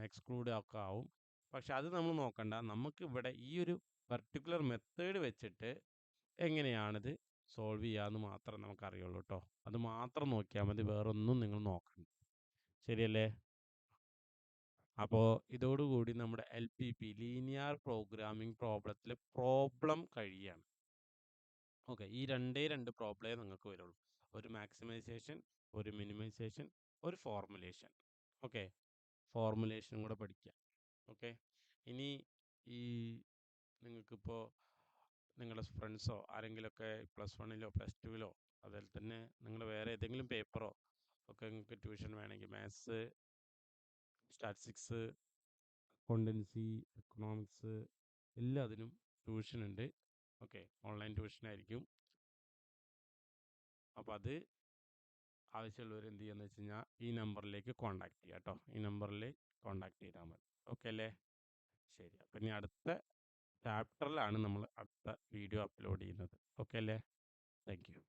എക്സ്ക്ലൂഡ് ഒക്കെ ആവും. പക്ഷെ അത് നമ്മൾ നോക്കണ്ട. നമുക്ക് ഇവിടെ ഈ ഒരു പർട്ടിക്കുലർ മെത്തേഡ് വെച്ചിട്ട് എങ്ങനെയാണിത് സോൾവ് ചെയ്യാമെന്ന് മാത്രം നമുക്കറിയുള്ളൂ കേട്ടോ. അത് മാത്രം നോക്കിയാൽ മതി, വേറൊന്നും നിങ്ങൾ നോക്കണ്ട. ശരിയല്ലേ? അപ്പോൾ ഇതോടുകൂടി നമ്മുടെ LPP ലീനിയർ പ്രോഗ്രാമിംഗ് പ്രോബ്ലത്തിലെ പ്രോബ്ലം കഴിയാണ്. ഓക്കെ, ഈ രണ്ട് പ്രോബ്ലമേ നിങ്ങൾക്ക് വരുള്ളൂ. ഒരു മാക്സിമൈസേഷൻ, ഒരു മിനിമൈസേഷൻ, ഒരു ഫോർമുലേഷൻ. ഓക്കെ, ഫോർമുലേഷനും കൂടെ പഠിക്കുക. ഓക്കെ, ഇനി ഈ നിങ്ങൾക്കിപ്പോൾ നിങ്ങളുടെ ഫ്രണ്ട്സോ ആരെങ്കിലുമൊക്കെ +1-ലോ +2-ലോ അതുപോലെ തന്നെ നിങ്ങൾ വേറെ ഏതെങ്കിലും പേപ്പറോ ഒക്കെ നിങ്ങൾക്ക് ട്യൂഷൻ വേണമെങ്കിൽ മാത്സ്, സ്റ്റാറ്റിസ്റ്റിക്സ്, അക്കൗണ്ടൻസി, എക്കണോമിക്സ് എല്ലാത്തിനും ട്യൂഷൻ ഉണ്ട്. ഓക്കെ, ഓൺലൈൻ ട്യൂഷനായിരിക്കും. അപ്പോൾ അത് ആവശ്യമുള്ളവർ എന്ത് ചെയ്യുകയെന്ന് വെച്ച് കഴിഞ്ഞാൽ ഈ നമ്പറിലേക്ക് കോൺടാക്ട് ചെയ്യുക കേട്ടോ. ഈ നമ്പറിൽ കോൺടാക്ട് ചെയ്താൽ മതി. ഓക്കെ അല്ലേ? ശരി, അപ്പം ഇനി അടുത്ത ചാപ്റ്ററിലാണ് നമ്മൾ അടുത്ത വീഡിയോ അപ്ലോഡ് ചെയ്യുന്നത്. ഓക്കെ അല്ലേ? Thank you.